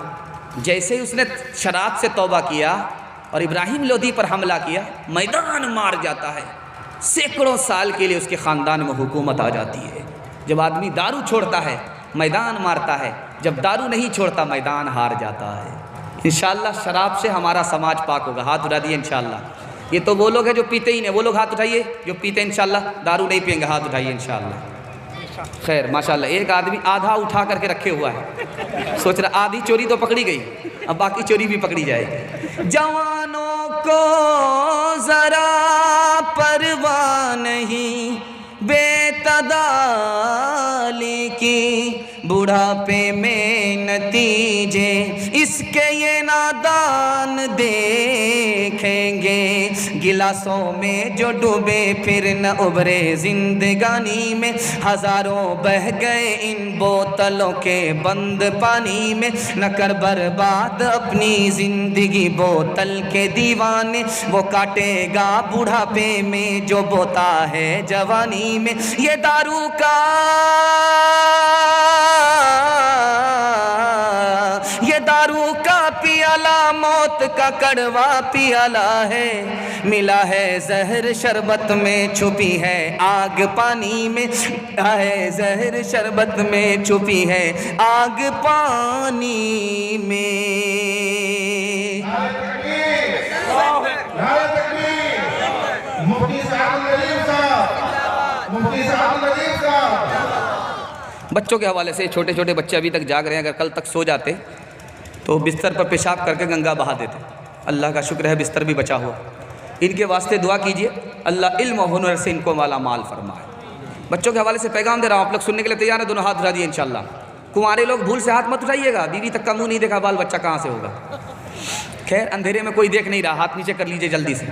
جیسے ہی اس نے شراب سے توبہ کیا اور ابراہیم لودھی پر حملہ کیا، میدان مار جاتا ہے، سینکڑوں سال کے لیے اس کے خاندان میں حکومت آ جاتی ہے۔ جب آدمی دارو چھوڑتا ہے میدان مارتا ہے، جب دارو نہیں چھوڑتا میدان ہار جاتا ہے۔ انشاءاللہ شراب سے ہمارا سماج پاک ہوگا، ہاتھ اٹھا دیے انشاءاللہ۔ یہ تو وہ لوگ ہیں جو پیتے ہی نہیں، وہ لوگ ہاتھ اٹھائیے جو پیتے ہیں انشاءاللہ، دارو نہیں پئیں گے، ہاتھ اٹھائیے انشاءاللہ۔ خیر ماشاءاللہ، ایک آدمی آدھا اٹھا کر کے رکھے ہوا ہے، سوچ رہا آدھی چوری تو پکڑی گئی، اب باقی چوری بھی پکڑی جائے گی۔ جوانوں کو ذرا پرواہ نہیں بے تدالی کی، بڑھاپے میں نتیجے اس کے یہ نادان دیکھیں گے، گلاسوں میں جو ڈوبے پھر نہ ابھرے زندگانی میں، ہزاروں بہ گئے ان بوتلوں کے بند پانی میں، نہ کر برباد اپنی زندگی بوتل کے دیوانے، وہ کاٹے گا بڑھاپے میں جو بوتا ہے جوانی میں۔ یہ دارو کا پیالہ موت کا کڑوا پیالہ ہے، ملا ہے زہر شربت میں چھپی ہے آگ پانی میں، ہے زہر شربت میں چھپی ہے آگ پانی میں۔ بچوں کے حوالے سے، چھوٹے چھوٹے بچے ابھی تک جاگ رہے ہیں، اگر کل تک سو جاتے تو بستر پر پیشاب کر کے گنگا بہا دیتے۔ اللہ کا شکر ہے بستر بھی بچا ہوا۔ ان کے واسطے دعا کیجئے اللہ علم و ہنر سے ان کو مالا مال فرمائے۔ بچوں کے حوالے سے پیغام دے رہا ہوں، آپ لوگ سننے کے لیے تیار ہیں؟ دونوں ہاتھ اٹھا دیے انشاءاللہ۔ کنوارے لوگ بھول سے ہاتھ مت اٹھائیے گا، بیوی تک کا منہ نہیں دیکھا، بال بچہ کہاں سے ہوگا؟ خیر اندھیرے میں کوئی دیکھ نہیں رہا، ہاتھ نیچے کر لیجئے جلدی سے،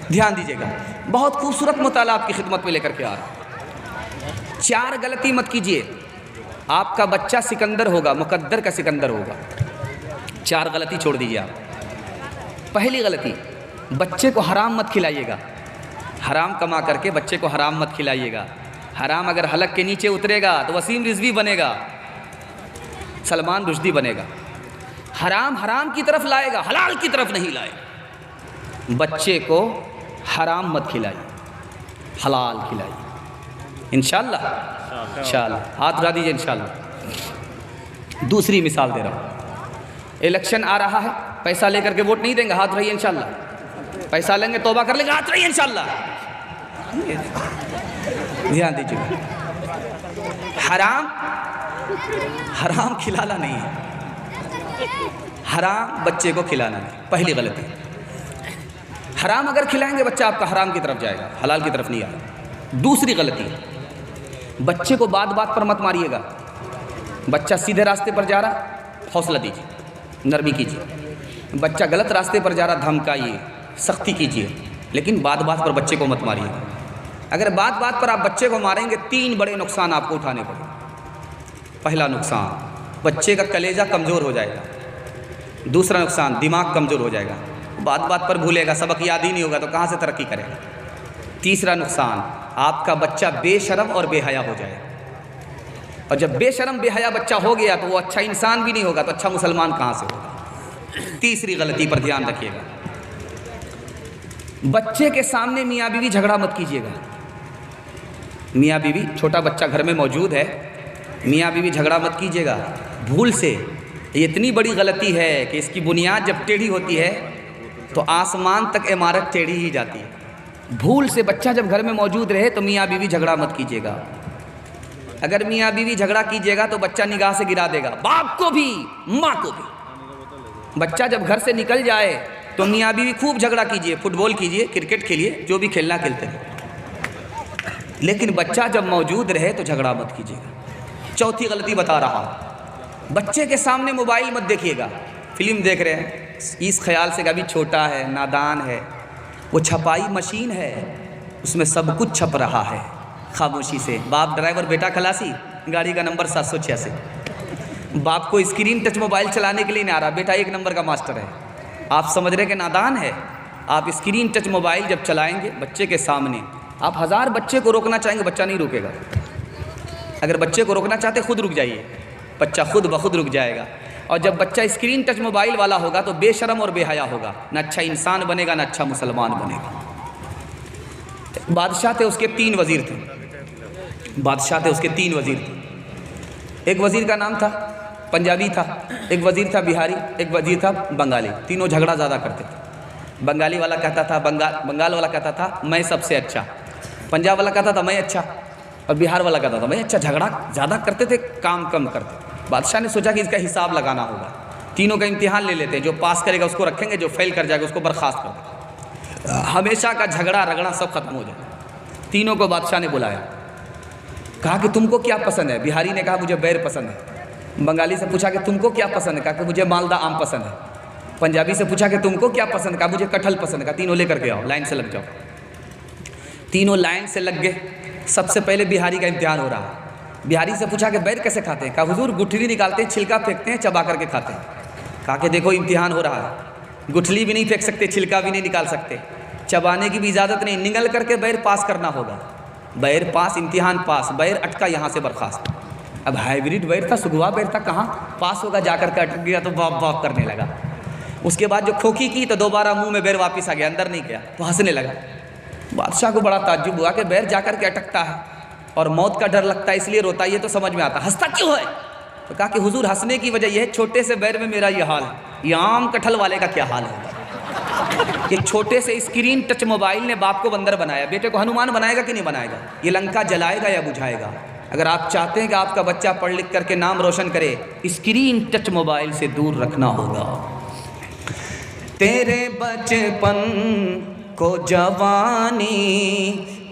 دھیان دیجئے گا۔ بہت خوبصورت مطالعہ آپ کی خدمت میں لے کر کے آ رہا ہوں۔ 4 غلطی مت کیجئے، آپ کا بچہ سکندر ہوگا، مقدر کا سکندر ہوگا۔ 4 غلطی چھوڑ دیجئے آپ۔ پہلی غلطی، بچے کو حرام مت کھلائیے گا، حرام کما کر کے بچے کو حرام مت کھلائیے گا۔ حرام اگر حلق کے نیچے اترے گا تو وسیم رضوی بنے گا، سلمان رشدی بنے گا۔ حرام حرام کی طرف لائے گا، حلال کی طرف نہیں لائے گا۔ بچے کو حرام مت کھلائیے، حلال کھلائیے انشاءاللہ، انشاءاللہ۔ ہاتھ اٹھا دیجیے انشاءاللہ۔ دوسری مثال دے رہا ہوں، الیکشن آ رہا ہے، پیسہ لے کر کے ووٹ نہیں دیں گے، ہاتھ اٹھائیے انشاءاللہ۔ پیسہ لیں گے توبہ کر لیں گے، ہاتھ اٹھائیے انشاءاللہ۔ دھیان دیجیے، حرام حرام کھلانا نہیں ہے، حرام بچے کو کھلانا نہیں، پہلی غلطی۔ حرام اگر کھلائیں گے بچہ آپ کا حرام کی طرف جائے گا، حلال کی طرف نہیں آئے گا۔ دوسری غلطی، بچے کو بات بات پر مت ماریے گا۔ بچہ سیدھے راستے پر جا رہا، حوصلہ دیجیے، نرمی کیجیے۔ بچہ غلط راستے پر جا رہا، دھمکائیے، سختی کیجیے، لیکن بات بات پر بچے کو مت ماریے گا۔ اگر بات بات پر آپ بچے کو ماریں گے 3 بڑے نقصان آپ کو اٹھانے پڑیں۔ پہلا نقصان، بچے کا کلیجہ کمزور ہو جائے گا۔ دوسرا نقصان، دماغ کمزور ہو جائے گا، بات بات پر بھولے گا، سبق یاد ہی نہیں ہوگا تو کہاں سے ترقی کرے گا۔ تیسرا نقصان، آپ کا بچہ بے شرم اور بے حیا ہو جائے گا، اور جب بے شرم بے حیا بچہ ہو گیا تو وہ اچھا انسان بھی نہیں ہوگا، تو اچھا مسلمان کہاں سے ہوگا۔ تیسری غلطی پر دھیان رکھیے گا، بچے کے سامنے میاں بیوی جھگڑا مت کیجیے گا۔ میاں بیوی، چھوٹا بچہ گھر میں موجود ہے، میاں بیوی جھگڑا مت کیجیے گا بھول سے۔ یہ اتنی بڑی غلطی ہے کہ اس کی بنیاد جب ٹیڑھی ہوتی ہے تو آسمان تک عمارت ٹیڑھی ہی جاتی ہے۔ بھول سے بچہ جب گھر میں موجود رہے تو میاں بیوی جھگڑا مت کیجیے گا۔ اگر میاں بیوی جھگڑا کیجیے گا تو بچہ نگاہ سے گرا دے گا، باپ کو بھی ماں کو بھی۔ بچہ جب گھر سے نکل جائے تو میاں بیوی خوب جھگڑا کیجیے، فٹ بال کیجیے، کرکٹ کھیلیے، جو بھی کھیلنا کھیلتے ہیں، لیکن بچہ جب موجود رہے تو جھگڑا مت کیجیے گا۔ چوتھی غلطی بتا رہا ہوں، بچے کے سامنے موبائل مت دیکھیے گا۔ فلم دیکھ رہے ہیں اس خیال سے کہ ابھی چھوٹا ہے، نادان ہے، وہ چھپائی مشین ہے، اس میں سب کچھ چھپ رہا ہے۔ خاموشی سے، باپ ڈرائیور، بیٹا خلاصی، گاڑی کا نمبر 786۔ باپ کو اسکرین ٹچ موبائل چلانے کے لیے نہیں آ رہا، بیٹا 1 نمبر کا ماسٹر ہے۔ آپ سمجھ رہے کہ نادان ہے۔ آپ اسکرین ٹچ موبائل جب چلائیں گے بچے کے سامنے، آپ 1000 بچے کو روکنا چاہیں گے، بچہ نہیں روکے گا۔ اگر بچے کو روکنا چاہتے خود رک جائیے، بچہ خود بخود رک جائے گا۔ اور جب بچہ اسکرین ٹچ موبائل والا ہوگا تو بے شرم اور بے حیا ہوگا، نہ اچھا انسان بنے گا، نہ اچھا مسلمان بنے گا۔ بادشاہ تھے، اس کے 3 وزیر تھے۔ بادشاہ تھے، اس کے 3 وزیر تھے۔ ایک وزیر کا نام تھا پنجابی تھا، ایک وزیر تھا بہاری، ایک وزیر تھا بنگالی۔ تینوں جھگڑا زیادہ کرتے تھے۔ بنگالی والا کہتا تھا، بنگال والا کہتا تھا میں سب سے اچھا، پنجاب والا کہتا تھا میں اچھا، اور بہار والا کہتا تھا میں اچھا۔ جھگڑا زیادہ کرتے تھے، کام کم کرتے تھے۔ بادشاہ نے سوچا کہ اس کا حساب لگانا ہوگا، تینوں کا امتحان لے لیتے ہیں، جو پاس کرے گا اس کو رکھیں گے، جو فیل کر جائے گا اس کو برخاست کر دیں گے، ہمیشہ کا جھگڑا رگڑا سب ختم ہو جائے۔ تینوں کو بادشاہ نے بلایا، کہا کہ تم کو کیا پسند ہے؟ بہاری نے کہا مجھے بیر پسند ہے۔ بنگالی سے پوچھا کہ تم کو کیا پسند ہے؟ کہا کہ مجھے مالدہ آم پسند ہے۔ پنجابی سے پوچھا کہ تم کو کیا پسند ہے؟ کہا مجھے کٹہل پسند ہے۔ کہا تینوں لے کر کے آؤ، لائن سے لگ جاؤ۔ تینوں لائن سے لگ گئے۔ سب سے پہلے بہاری کا امتحان ہو رہا۔ بہاری سے پوچھا کہ بیر کیسے کھاتے ہیں؟ کہا حضور گٹھلی نکالتے ہیں، چھلکا پھینکتے ہیں، چبا کر کے کھاتے ہیں۔ کہا کہ دیکھو امتحان ہو رہا ہے، گٹھلی بھی نہیں پھینک سکتے، چھلکا بھی نہیں نکال سکتے، چبانے کی بھی اجازت نہیں، نگل کر کے بیر پاس کرنا ہوگا۔ بیر پاس، امتحان پاس، بیر اٹکا یہاں سے برخاست۔ اب ہائیبریڈ بیر تھا، سگوا بیر تھا، کہاں پاس ہوگا؟ جا کر کے اٹک گیا تو باپ باپ کرنے لگا۔ اس کے بعد جو کھوکھی کی تو دوبارہ منہ میں بیر واپس آ گیا، اندر نہیں گیا، تو ہنسنے لگا۔ بادشاہ کو بڑا تعجب ہوا کہ بیر جا کر کے اٹکتا ہے اور موت کا ڈر لگتا ہے اس لیے روتا ہے، یہ تو سمجھ میں آتا، ہنستا کیوں ہے؟ تو کہا کہ حضور ہنسنے کی وجہ یہ ہے چھوٹے سے بیر میں میرا یہ حال ہے، یہ عام کٹھل والے کا کیا حال ہے کہ چھوٹے سے اسکرین ٹچ موبائل نے باپ کو بندر بنایا، بیٹے کو ہنومان بنائے گا کہ نہیں بنائے گا؟ یہ لنکا جلائے گا یا بجھائے گا؟ اگر آپ چاہتے ہیں کہ آپ کا بچہ پڑھ لکھ کر کے نام روشن کرے، اسکرین ٹچ موبائل سے دور رکھنا ہوگا۔ تیرے بچپن کو جوانی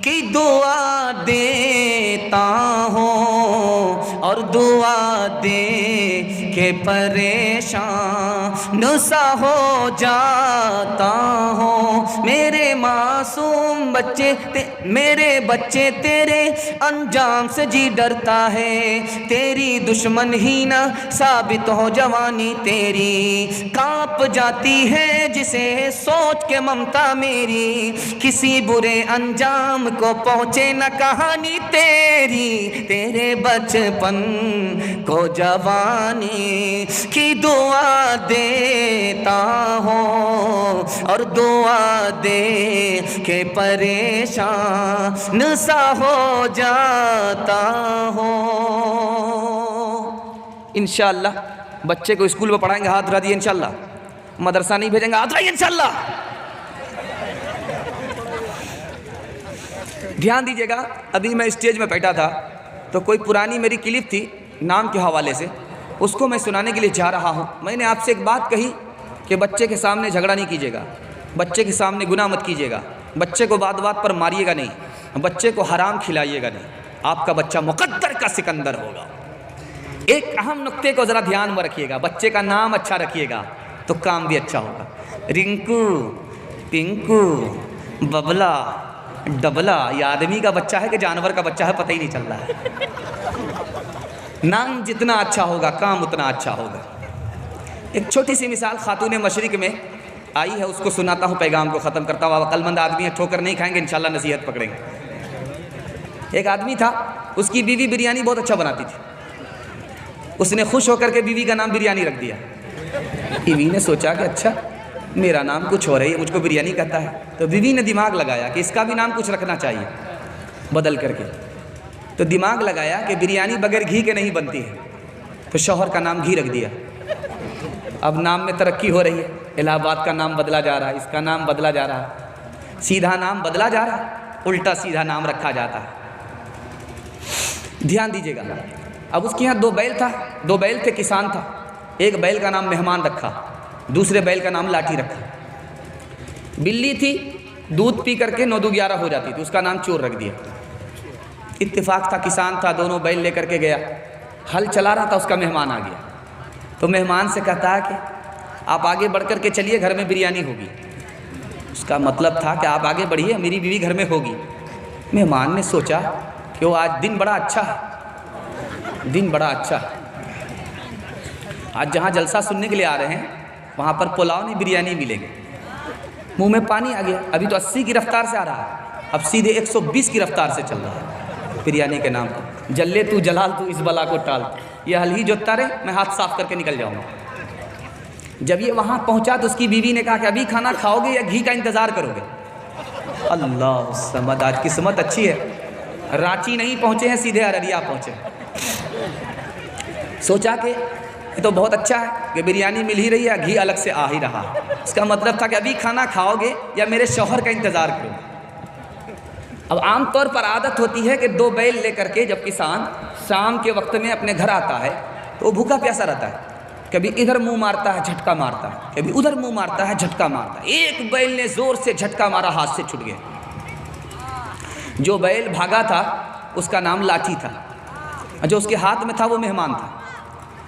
کی دعا دیتا ہوں اور دعا دے کے پریشان سا ہو جاتا ہوں۔ میرے معصوم بچے میرے بچے تیرے انجام سے جی ڈرتا ہے، تیری دشمن ہی نہ ثابت ہو جوانی تیری، کانپ جاتی ہے جسے سوچ کے ممتا میری، کسی برے انجام کو پہنچے نہ کہانی تیری۔ تیرے بچپن کو جوانی کی دعا دیتا ہوں اور دعا دے کے پریشان سا ہو جاتا ہوں۔ انشاءاللہ بچے کو اسکول میں پڑھائیں گے، ہاتھ اٹھا دیے انشاءاللہ۔ مدرسہ نہیں بھیجیں گے، ہاتھ اٹھائیے انشاءاللہ۔ دھیان دیجیے گا، ابھی میں اسٹیج میں بیٹھا تھا تو کوئی پرانی میری کلپ تھی نام کے حوالے سے، اس کو میں سنانے کے لیے جا رہا ہوں۔ میں نے آپ سے ایک بات کہی کہ بچے کے سامنے جھگڑا نہیں کیجیے گا، بچے کے سامنے گناہ مت کیجیے گا، بچے کو بات بات پر ماریے گا نہیں، بچے کو حرام کھلائیے گا نہیں، آپ کا بچہ مقدر کا سکندر ہوگا۔ ایک اہم نقطے کو ذرا دھیان میں رکھیے گا، بچے کا نام اچھا رکھیے گا تو کام بھی اچھا ہوگا۔ رنکو، پنکو، ببلا، ڈبلا، یہ آدمی کا بچہ ہے کہ جانور کا بچہ ہے پتہ ہی نہیں چل رہا ہے۔ نام جتنا اچھا ہوگا کام اتنا اچھا ہوگا۔ ایک چھوٹی سی مثال خاتون مشرق میں آئی ہے، اس کو سناتا ہوں، پیغام کو ختم کرتا ہوں۔ عقل مند آدمی ہے، ٹھوکر نہیں کھائیں گے انشاءاللہ، نصیحت پکڑیں گے۔ ایک آدمی تھا، اس کی بیوی بریانی بہت اچھا بناتی تھی، اس نے خوش ہو کر کے بیوی کا نام بریانی رکھ دیا۔ بیوی نے سوچا کہ اچھا میرا نام کچھ ہو رہی ہے، مجھ کو بریانی کہتا ہے، تو بیوی نے دماغ لگایا کہ اس کا بھی نام کچھ رکھنا چاہیے بدل کر کے، تو دماغ لگایا کہ بریانی بغیر گھی کے نہیں بنتی ہے، تو شوہر کا نام گھی رکھ دیا۔ اب نام میں ترقی ہو رہی ہے، الہ آباد کا نام بدلا جا رہا ہے، اس کا نام بدلا جا رہا ہے، سیدھا نام بدلا جا رہا ہے، الٹا سیدھا نام رکھا جاتا ہے۔ دھیان دیجیے گا، اب اس کے یہاں دو بیل تھے، کسان تھا، ایک بیل کا نام مہمان رکھا، دوسرے بیل کا نام لاٹھی رکھا۔ بلی تھی، دودھ پی کر کے 9 دو 11 ہو جاتی تھی، اس کا نام چور رکھ دیا۔ اتفاق تھا، کسان تھا، دونوں بیل لے کر کے گیا، ہل چلا رہا تھا، اس کا مہمان آ گیا، تو مہمان سے کہتا ہے کہ آپ آگے بڑھ کر کے چلیے، گھر میں بریانی ہوگی۔ اس کا مطلب تھا کہ آپ آگے بڑھیے، میری بیوی گھر میں ہوگی۔ مہمان نے سوچا کہ وہ آج دن بڑا اچھا ہے، دن بڑا اچھا ہے، آج جہاں جلسہ سننے کے لیے آ رہے ہیں وہاں پر پلاؤ نہیں بریانی ملیں گے۔ منہ میں پانی آ گیا، ابھی تو 80 کی رفتار سے آ رہا ہے، اب سیدھے 120 کی رفتار سے چل رہا ہے بریانی کے نام پر۔ جلے تو جلال تو اس بلا کو ٹال، یہ حل ہی جوتتا رہے، میں ہاتھ صاف کر کے نکل جاؤں گا۔ جب یہ وہاں پہنچا تو اس کی بیوی نے کہا کہ ابھی کھانا کھاؤ گے یا گھی کا انتظار کرو گے؟ اللہ سمد، آج قسمت اچھی ہے، رانچی نہیں پہنچے ہیں، سیدھے ارریا پہنچے۔ سوچا کہ یہ تو بہت اچھا ہے کہ بریانی مل ہی رہی ہے، گھی الگ سے آ ہی رہا۔ اس کا مطلب تھا کہ ابھی کھانا کھاؤ گے یا میرے شوہر کا انتظار کرو گے۔ اب عام طور پر عادت ہوتی ہے کہ 2 بیل لے کر کے جب کسان شام کے وقت میں اپنے گھر آتا ہے تو وہ بھوکا پیاسا رہتا ہے، کبھی ادھر منہ مارتا ہے جھٹکا مارتا ہے، کبھی ادھر منہ مارتا ہے جھٹکا مارتا ہے۔ ایک بیل نے زور سے جھٹکا مارا، ہاتھ سے چھٹ گیا۔ جو بیل بھاگا تھا اس کا نام لاٹھی تھا، جو اس کے ہاتھ میں تھا وہ مہمان تھا۔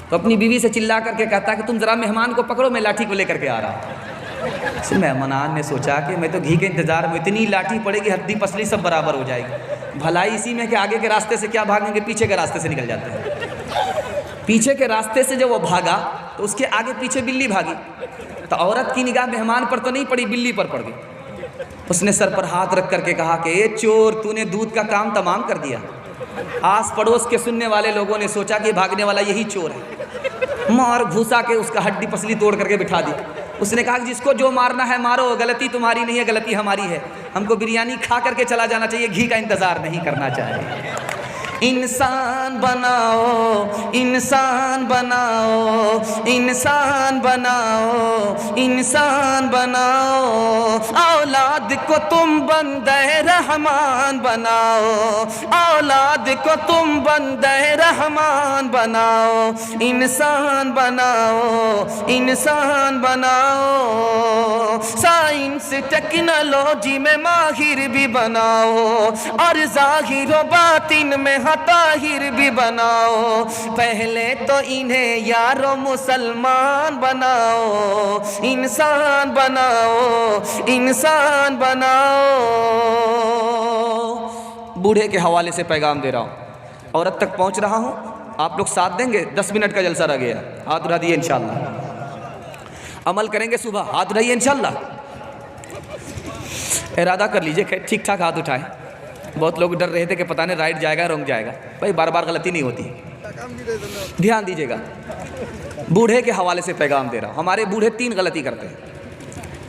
تو اپنی بیوی سے چلا کر کے کہتا کہ تم ذرا مہمان کو پکڑو، میں لاٹھی کو لے کر کے آ رہا ہوں۔ مہمان نے سوچا کہ میں تو گھی کے انتظار میں، اتنی لاٹھی پڑے گی ہڈی پسلی سب برابر ہو جائے گی، بھلائی اسی میں کہ آگے کے راستے سے کیا بھاگیں گے، پیچھے کے راستے سے نکل جاتے ہیں۔ پیچھے کے راستے سے جب وہ بھاگا تو اس کے آگے پیچھے بلی بھاگی، تو عورت کی نگاہ مہمان پر تو نہیں پڑی، بلی پر پڑ گئی۔ اس نے سر پر ہاتھ رکھ کر کے کہا کہ اے چور، تو نے دودھ کا کام تمام کر دیا۔ آس پڑوس کے سننے والے لوگوں نے سوچا کہ بھاگنے والا یہی چور ہے، مار گھسا کے اس کا ہڈی پسلی توڑ کر کے بٹھا دی۔ اس نے کہا کہ جس کو جو مارنا ہے مارو، غلطی تمہاری نہیں ہے، غلطی ہماری ہے، ہم کو بریانی کھا کر کے چلا جانا چاہیے، گھی کا انتظار نہیں کرنا چاہیے۔ انسان بناؤ، انسان بناؤ، انسان بناؤ، انسان بناؤ، اولاد کو تم بندہ رحمان بناؤ، اولاد کو تم بندہ رحمان بناؤ، انسان بناؤ، انسان بناؤ، سائنس ٹیکنالوجی میں ماہر بھی بناؤ، اور ظاہر و باطن میں طاہر بھی بناؤ، پہلے تو انہیں یارو مسلمان بناؤ، انسان بناؤ، انسان بناؤ۔ بوڑھے کے حوالے سے پیغام دے رہا ہوں، عورت تک پہنچ رہا ہوں، آپ لوگ ساتھ دیں گے؟ 10 منٹ کا جلسہ رہ گیا، ہاتھ اٹھا دیے انشاءاللہ، عمل کریں گے صبح، ہاتھ اٹھائیے انشاءاللہ، ارادہ کر لیجئے، ٹھیک ٹھاک ہاتھ اٹھائیں۔ بہت لوگ ڈر رہے تھے کہ پتہ نہیں رائٹ جائے گا رونگ جائے گا، بھائی بار بار غلطی نہیں ہوتی، دھیان دیجیے گا۔ بوڑھے کے حوالے سے پیغام دے رہا ہوں، ہمارے بوڑھے 3 غلطی کرتے ہیں،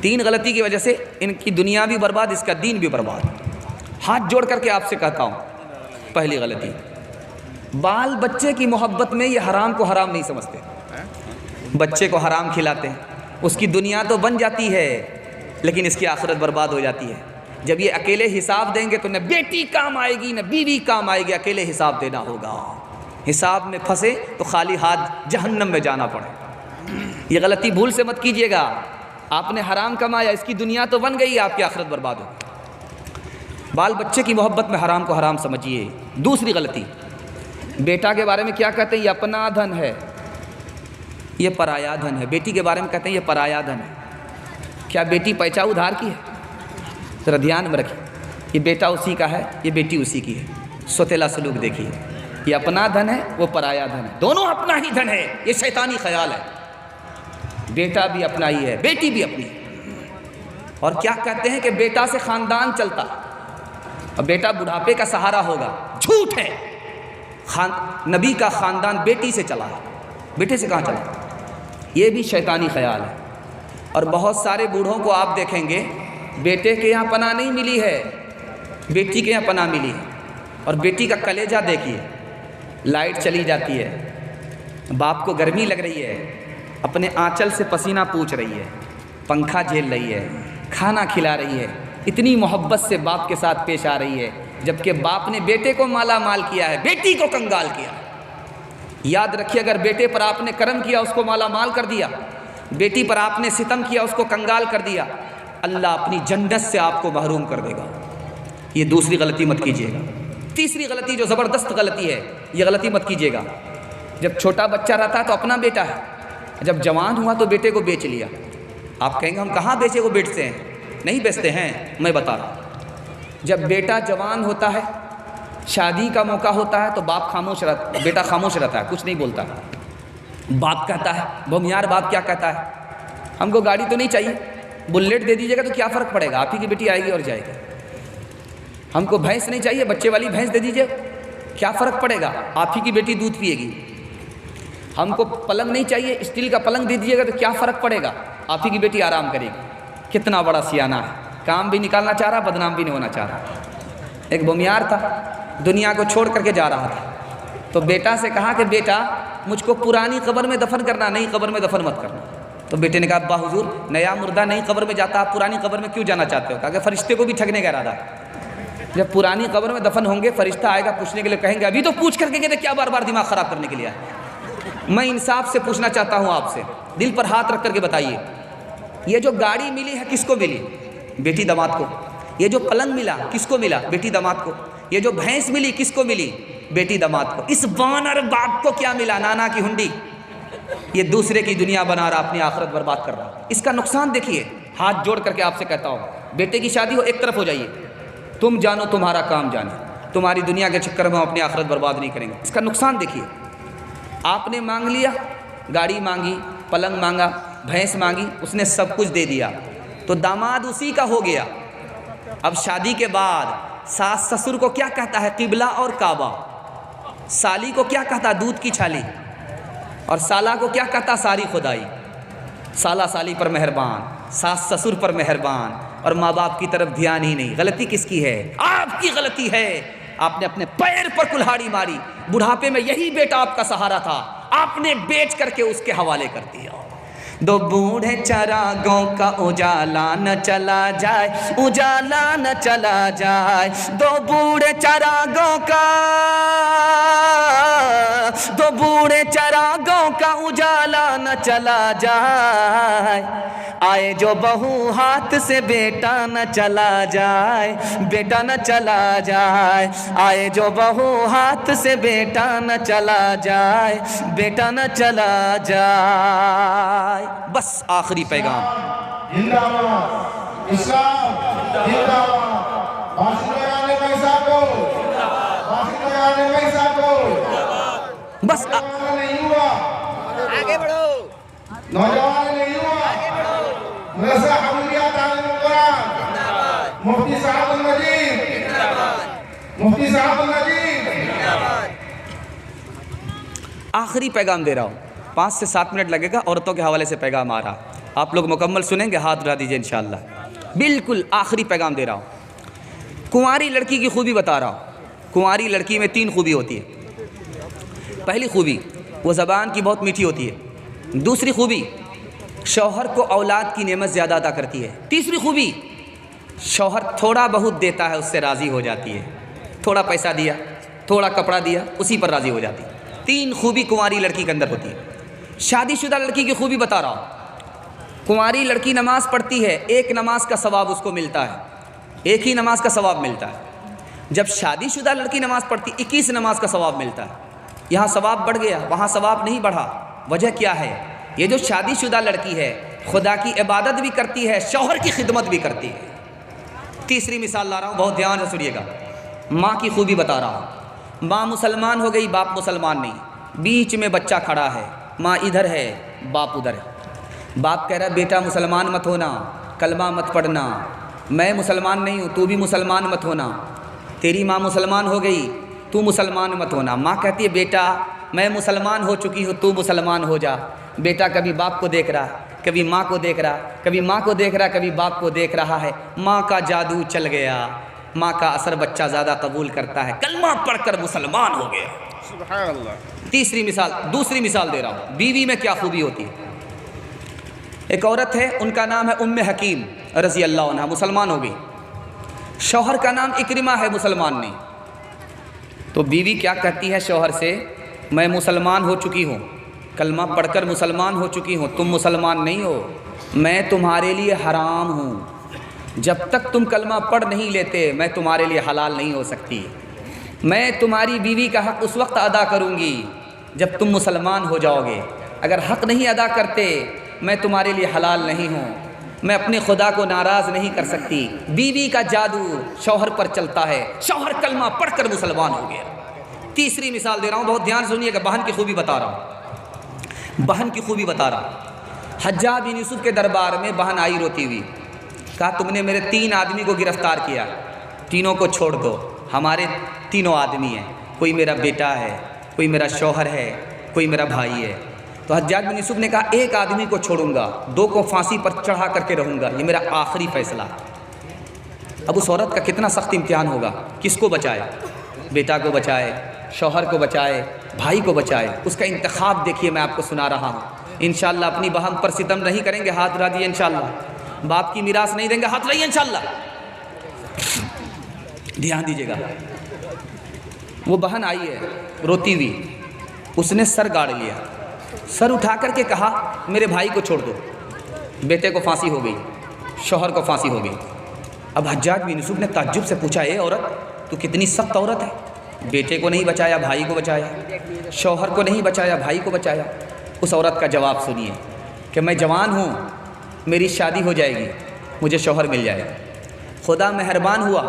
3 غلطی کی وجہ سے ان کی دنیا بھی برباد، اس کا دین بھی برباد۔ ہاتھ جوڑ کر کے آپ سے کہتا ہوں، پہلی غلطی، بال بچے کی محبت میں یہ حرام کو حرام نہیں سمجھتے، بچے کو حرام کھلاتے ہیں، اس کی دنیا تو بن جاتی ہے لیکن اس کی آخرت برباد ہو جاتی ہے۔ جب یہ اکیلے حساب دیں گے تو نہ بیٹی کام آئے گی نہ بیوی کام آئے گی، اکیلے حساب دینا ہوگا، حساب میں پھنسے تو خالی ہاتھ جہنم میں جانا پڑے۔ یہ غلطی بھول سے مت کیجیے گا، آپ نے حرام کمایا، اس کی دنیا تو بن گئی، آپ کی آخرت برباد ہو۔ بال بچے کی محبت میں حرام کو حرام سمجھیے۔ دوسری غلطی، بیٹا کے بارے میں کیا کہتے ہیں؟ یہ اپنا دھن ہے، یہ پرایا دھن ہے۔ بیٹی کے بارے میں کہتے ہیں یہ پرایا دھن ہے۔ کیا بیٹی پیسہ ادھار کی ہے؟ ذرا دھیان میں رکھیں، یہ بیٹا اسی کا ہے، یہ بیٹی اسی کی ہے۔ سوتیلا سلوک دیکھیے، یہ اپنا دھن ہے، وہ پرایا دھن ہے، دونوں اپنا ہی دھن ہے، یہ شیطانی خیال ہے۔ بیٹا بھی اپنا ہی ہے، بیٹی بھی اپنی ہے۔ اور کیا کہتے ہیں کہ بیٹا سے خاندان چلتا، اور بیٹا بڑھاپے کا سہارا ہوگا، جھوٹ ہے۔ نبی کا خاندان بیٹی سے چلا ہے، بیٹے سے کہاں چلا؟ یہ بھی شیطانی خیال ہے۔ اور بہت سارے بوڑھوں کو آپ دیکھیں گے، بیٹے کے یہاں پناہ نہیں ملی ہے، بیٹی کے یہاں پناہ ملی ہے۔ اور بیٹی کا کلیجہ دیکھیے، لائٹ چلی جاتی ہے، باپ کو گرمی لگ رہی ہے، اپنے آنچل سے پسینہ پوچھ رہی ہے، پنکھا جھیل رہی ہے، کھانا کھلا رہی ہے، اتنی محبت سے باپ کے ساتھ پیش آ رہی ہے، جبکہ باپ نے بیٹے کو مالا مال کیا ہے، بیٹی کو کنگال کیا۔ یاد رکھیے، اگر بیٹے پر آپ نے کرم کیا، اس کو مالا مال کر دیا، بیٹی پر آپ نے ستم کیا، اس کو کنگال کر دیا، اللہ اپنی جنت سے آپ کو محروم کر دے گا۔ یہ دوسری غلطی مت کیجیے گا۔ تیسری غلطی جو زبردست غلطی ہے، یہ غلطی مت کیجیے گا۔ جب چھوٹا بچہ رہتا ہے تو اپنا بیٹا ہے، جب جوان ہوا تو بیٹے کو بیچ لیا۔ آپ کہیں گے ہم کہاں بیچے کو بیچتے ہیں؟ نہیں بیچتے ہیں، میں بتا رہا ہوں۔ جب بیٹا جوان ہوتا ہے، شادی کا موقع ہوتا ہے، تو باپ خاموش رہتا، بیٹا خاموش رہتا ہے، کچھ نہیں بولتا۔ باپ کہتا ہے، بھومیار باپ کیا کہتا ہے؟ ہم کو گاڑی تو نہیں چاہیے، بلیٹ دے دیجیے گا تو کیا فرق پڑے گا، آپ ہی کی بیٹی آئے گی اور جائے گی۔ ہم کو بھینس نہیں چاہیے، بچے والی بھینس دے دیجیے، کیا فرق پڑے گا، آپ ہی کی بیٹی دودھ پیے گی۔ ہم کو پلنگ نہیں چاہیے، اسٹیل کا پلنگ دے دیجیے گا تو کیا فرق پڑے گا، آپ ہی کی بیٹی آرام کرے گی۔ کتنا بڑا سیانہ ہے، کام بھی نکالنا چاہ رہا، بدنام بھی نہیں ہونا چاہ رہا۔ ایک بھومیار تھا، دنیا کو چھوڑ کر کے جا رہا تھا، تو بیٹا سے کہا کہ بیٹا مجھ کو پرانی قبر میں دفن کرنا، نئی قبر میں دفن مت کرنا۔ تو بیٹے نے کہا ابا حضور، نیا مردہ نئی قبر میں جاتا، آپ پرانی قبر میں کیوں جانا چاہتے ہو؟ کہا کہ فرشتے کو بھی ٹھگنے کا ارادہ ہے، جب پرانی قبر میں دفن ہوں گے فرشتہ آئے گا پوچھنے کے لیے، کہیں گے ابھی تو پوچھ کر کے کہتے کیا بار بار دماغ خراب کرنے کے لیے آئے؟ میں انصاف سے پوچھنا چاہتا ہوں آپ سے، دل پر ہاتھ رکھ کر کے بتائیے، یہ جو گاڑی ملی ہے کس کو ملی؟ بیٹی داماد کو۔ یہ جو پلنگ ملا کس کو ملا؟ بیٹی داماد کو۔ یہ جو بھینس ملی کس کو ملی؟ بیٹی داماد کو۔ اس وانر باپ کو کیا ملا؟ نانا کی ہنڈی۔ یہ دوسرے کی دنیا بنا رہا، اپنی آخرت برباد کر رہا۔ اس کا نقصان دیکھیے، ہاتھ جوڑ کر کے آپ سے کہتا ہوں، بیٹے کی شادی ہو ایک طرف ہو جائیے، تم جانو تمہارا کام جانے، تمہاری دنیا کے چکر میں ہم اپنی آخرت برباد نہیں کریں گے۔ اس کا نقصان دیکھیے، آپ نے مانگ لیا، گاڑی مانگی، پلنگ مانگا، بھینس مانگی، اس نے سب کچھ دے دیا، تو داماد اسی کا ہو گیا۔ اب شادی کے بعد ساس سسر کو کیا کہتا ہے؟ قبلہ اور کعبہ۔ سالی کو کیا کہتا ہے؟ دودھ کی چھالی۔ اور سالہ کو کیا کہتا؟ ساری خدائی۔ سالہ سالی پر مہربان، ساس سسر پر مہربان، اور ماں باپ کی طرف دھیان ہی نہیں۔ غلطی کس کی ہے؟ آپ کی غلطی ہے۔ آپ نے اپنے پیر پر کلہاڑی ماری، بڑھاپے میں یہی بیٹا آپ کا سہارا تھا، آپ نے بیچ کر کے اس کے حوالے کر دیا۔ دو بوڑھے چراغوں کا اجالا نہ چلا جائے، اجالا نہ چلا جائے، دو بوڑھے چراغوں کا، دو بوڑھے چراغوں کا اجالا نہ چلا جائے، آئے جو بہو ہاتھ سے بیٹا نہ چلا جائے، بیٹا نہ چلا جائے، آئے جو بہو ہاتھ سے بیٹا نہ چلا جائے، بیٹا نہ چلا جائے۔ بس آخری پیغام، زندہ باد اسلام، زندہ باد باشندگان پیسہ کو، باشندگان پیسہ کو، بس نوجوان نہیں ہوا، آگے بڑھو، نوجوان نہیں ہوا، مدرسہ حمولیہ تعلیم القرآن، مفتی صاحب النجیب، مفتی صاحب النجیب۔ آخری پیغام دے رہا ہوں، 5 سے 7 منٹ لگے گا، عورتوں کے حوالے سے پیغام آ رہا، آپ لوگ مکمل سنیں گے، ہاتھ اٹھا دیجئے انشاءاللہ۔ بالکل آخری پیغام دے رہا ہوں، کنواری لڑکی کی خوبی بتا رہا ہوں۔ کنواری لڑکی میں 3 خوبی ہوتی ہے۔ پہلی خوبی، وہ زبان کی بہت میٹھی ہوتی ہے۔ دوسری خوبی، شوہر کو اولاد کی نعمت زیادہ عطا کرتی ہے۔ تیسری خوبی، شوہر تھوڑا بہت دیتا ہے اس سے راضی ہو جاتی ہے، تھوڑا پیسہ دیا، تھوڑا کپڑا دیا، اسی پر راضی ہو جاتی ہے۔ 3 خوبی کنواری لڑکی کے اندر ہوتی ہے۔ شادی شدہ لڑکی کی خوبی بتا رہا ہوں، کنواری لڑکی نماز پڑھتی ہے، 1 نماز کا ثواب اس کو ملتا ہے، 1 ہی نماز کا ثواب ملتا ہے۔ جب شادی شدہ لڑکی نماز پڑھتی 21 نماز کا ثواب ملتا ہے۔ یہاں ثواب بڑھ گیا، وہاں ثواب نہیں بڑھا۔ وجہ کیا ہے؟ یہ جو شادی شدہ لڑکی ہے خدا کی عبادت بھی کرتی ہے، شوہر کی خدمت بھی کرتی ہے۔ تیسری مثال لا رہا ہوں، بہت دھیان سے سنیے گا، ماں کی خوبی بتا رہا ہوں۔ ماں مسلمان ہو گئی، باپ مسلمان نہیں، بیچ میں بچہ کھڑا ہے، ماں ادھر ہے، باپ ادھر ہے۔ باپ کہہ رہا ہے بیٹا مسلمان مت ہونا، کلمہ مت پڑھنا، میں مسلمان نہیں ہوں، تو بھی مسلمان مت ہونا، تیری ماں مسلمان ہو گئی، تو مسلمان مت ہونا۔ ماں کہتی ہے بیٹا میں مسلمان ہو چکی ہوں، تو مسلمان ہو جا۔ بیٹا کبھی باپ کو دیکھ رہا، کبھی ماں کو دیکھ رہا، کبھی ماں کو دیکھ رہا، کبھی باپ کو دیکھ رہا ہے۔ ماں کا جادو چل گیا، ماں کا اثر بچہ زیادہ قبول کرتا ہے، کلمہ پڑھ کر مسلمان ہو گیا۔ سبحان اللہ۔ تیسری مثال، دوسری مثال دے رہا ہوں، بیوی میں کیا خوبی ہوتی ہے۔ ایک عورت ہے، ان کا نام ہے ام حکیم رضی اللہ عنہ، مسلمان ہو گئی۔ شوہر کا نام اکرمہ ہے، مسلمان نہیں۔ تو بیوی کیا کہتی ہے شوہر سے، میں مسلمان ہو چکی ہوں، کلمہ پڑھ کر مسلمان ہو چکی ہوں، تم مسلمان نہیں ہو، میں تمہارے لیے حرام ہوں، جب تک تم کلمہ پڑھ نہیں لیتے میں تمہارے لیے حلال نہیں ہو سکتی۔ میں تمہاری بیوی کا حق اس وقت ادا کروں گی جب تم مسلمان ہو جاؤ گے، اگر حق نہیں ادا کرتے میں تمہارے لیے حلال نہیں ہوں، میں اپنے خدا کو ناراض نہیں کر سکتی۔ بیوی کا جادو شوہر پر چلتا ہے، شوہر کلمہ پڑھ کر مسلمان ہو گیا۔ تیسری مثال دے رہا ہوں، بہت دھیان سنیے گا، بہن کی خوبی بتا رہا ہوں، بہن کی خوبی بتا رہا ہوں۔ حجاج بن یوسف کے دربار میں بہن آئی روتی ہوئی، کہا تم نے میرے 3 آدمی کو گرفتار کیا، تینوں کو چھوڑ دو، ہمارے 3 آدمی ہیں، کوئی میرا بیٹا ہے، کوئی میرا شوہر ہے، کوئی میرا بھائی ہے۔ تو حجاج بن یوسف نے کہا 1 آدمی کو چھوڑوں گا، 2 کو پھانسی پر چڑھا کر کے رہوں گا، یہ میرا آخری فیصلہ۔ اب اس عورت کا کتنا سخت امتحان ہوگا، کس کو بچائے، بیٹا کو بچائے، شوہر کو بچائے، بھائی کو بچائے، اس کا انتخاب دیکھیے میں آپ کو سنا رہا ہوں۔ انشاءاللہ اپنی بہن پر ستم نہیں کریں گے، ہاتھ اٹھا دیے انشاءاللہ، باپ کی میراث نہیں دیں گے، ہاتھ اٹھائیے انشاءاللہ، دھیان دیجیے گا۔ وہ بہن آئی ہے روتی ہوئی، اس نے سر گاڑ لیا، سر اٹھا کر کے کہا میرے بھائی کو چھوڑ دو، بیٹے کو پھانسی ہو گئی، شوہر کو پھانسی ہو گئی۔ اب حجاج بن یوسف نے تعجب سے پوچھا اے عورت تو کتنی سخت عورت ہے، بیٹے کو نہیں بچایا، بھائی کو بچایا، شوہر کو نہیں بچایا، بھائی کو بچایا۔ اس عورت کا جواب سنیے کہ میں جوان ہوں، میری شادی ہو جائے گی، مجھے شوہر مل جائے گا، خدا مہربان ہوا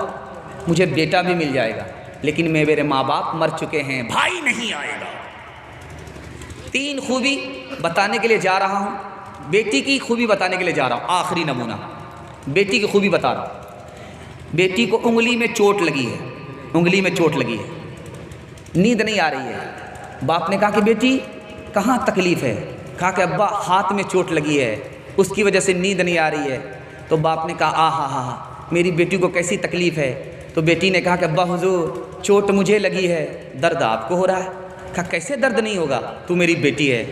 مجھے بیٹا بھی مل جائے گا، لیکن میرے ماں باپ مر چکے ہیں، بھائی نہیں آئے گا۔ 3 خوبی بتانے کے لیے جا رہا ہوں، بیٹی کی خوبی بتانے کے لیے جا رہا ہوں، آخری نمونہ بیٹی کی خوبی بتا رہا ہوں۔ بیٹی کو انگلی میں چوٹ لگی ہے، انگلی میں چوٹ لگی ہے، نیند نہیں آ رہی ہے۔ باپ نے کہا کہ بیٹی کہاں تکلیف ہے، کہا کہ ابا ہاتھ میں چوٹ لگی ہے، اس کی وجہ سے نیند نہیں آ رہی ہے۔ تو باپ نے کہا ہاں میری بیٹی کو کیسی تکلیف ہے؟ تو بیٹی نے کہا کہ ابا حضور چوٹ مجھے لگی ہے، درد آپ کو ہو رہا ہے۔ کہا کیسے درد نہیں ہوگا، تو میری بیٹی ہے،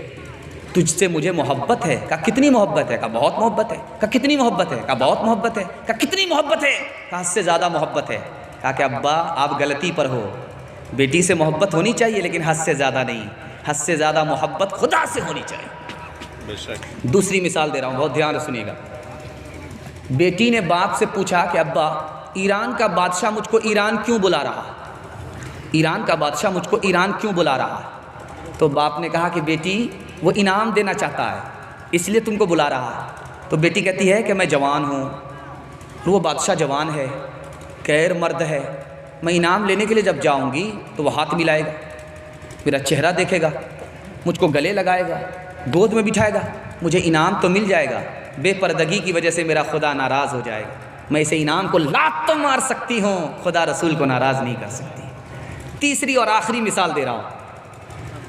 تجھ سے مجھے محبت ہے۔ کہا کتنی محبت ہے؟ کہا بہت محبت ہے۔ کہا کتنی محبت ہے؟ کہا بہت محبت ہے۔ کہا کتنی محبت ہے؟ کہا حد سے زیادہ محبت ہے۔ کہا کہ ابا آپ غلطی پر ہو، بیٹی سے محبت ہونی چاہیے لیکن حد سے زیادہ نہیں، حد سے زیادہ محبت خدا سے ہونی چاہیے۔ بے شک۔ دوسری مثال دے رہا ہوں، بہت دھیان سے سنیے گا۔ بیٹی نے باپ سے پوچھا کہ ابا ایران کا بادشاہ مجھ کو ایران کیوں بلا رہا ہے؟ ایران کا بادشاہ مجھ کو ایران کیوں بلا رہا ہے؟ تو باپ نے کہا کہ بیٹی وہ انعام دینا چاہتا ہے اس لیے تم کو بلا رہا ہے۔ تو بیٹی کہتی ہے کہ میں جوان ہوں، وہ بادشاہ جوان ہے، غیر مرد ہے، میں انعام لینے کے لیے جب جاؤں گی تو وہ ہاتھ ملائے گا، میرا چہرہ دیکھے گا، مجھ کو گلے لگائے گا، گود میں بٹھائے گا، مجھے انعام تو مل جائے گا، بے پردگی کی وجہ سے میرا خدا ناراض ہو جائے گا، میں اسے انعام کو لات تو مار سکتی ہوں، خدا رسول کو ناراض نہیں کر سکتی۔ تیسری اور آخری مثال دے رہا ہوں۔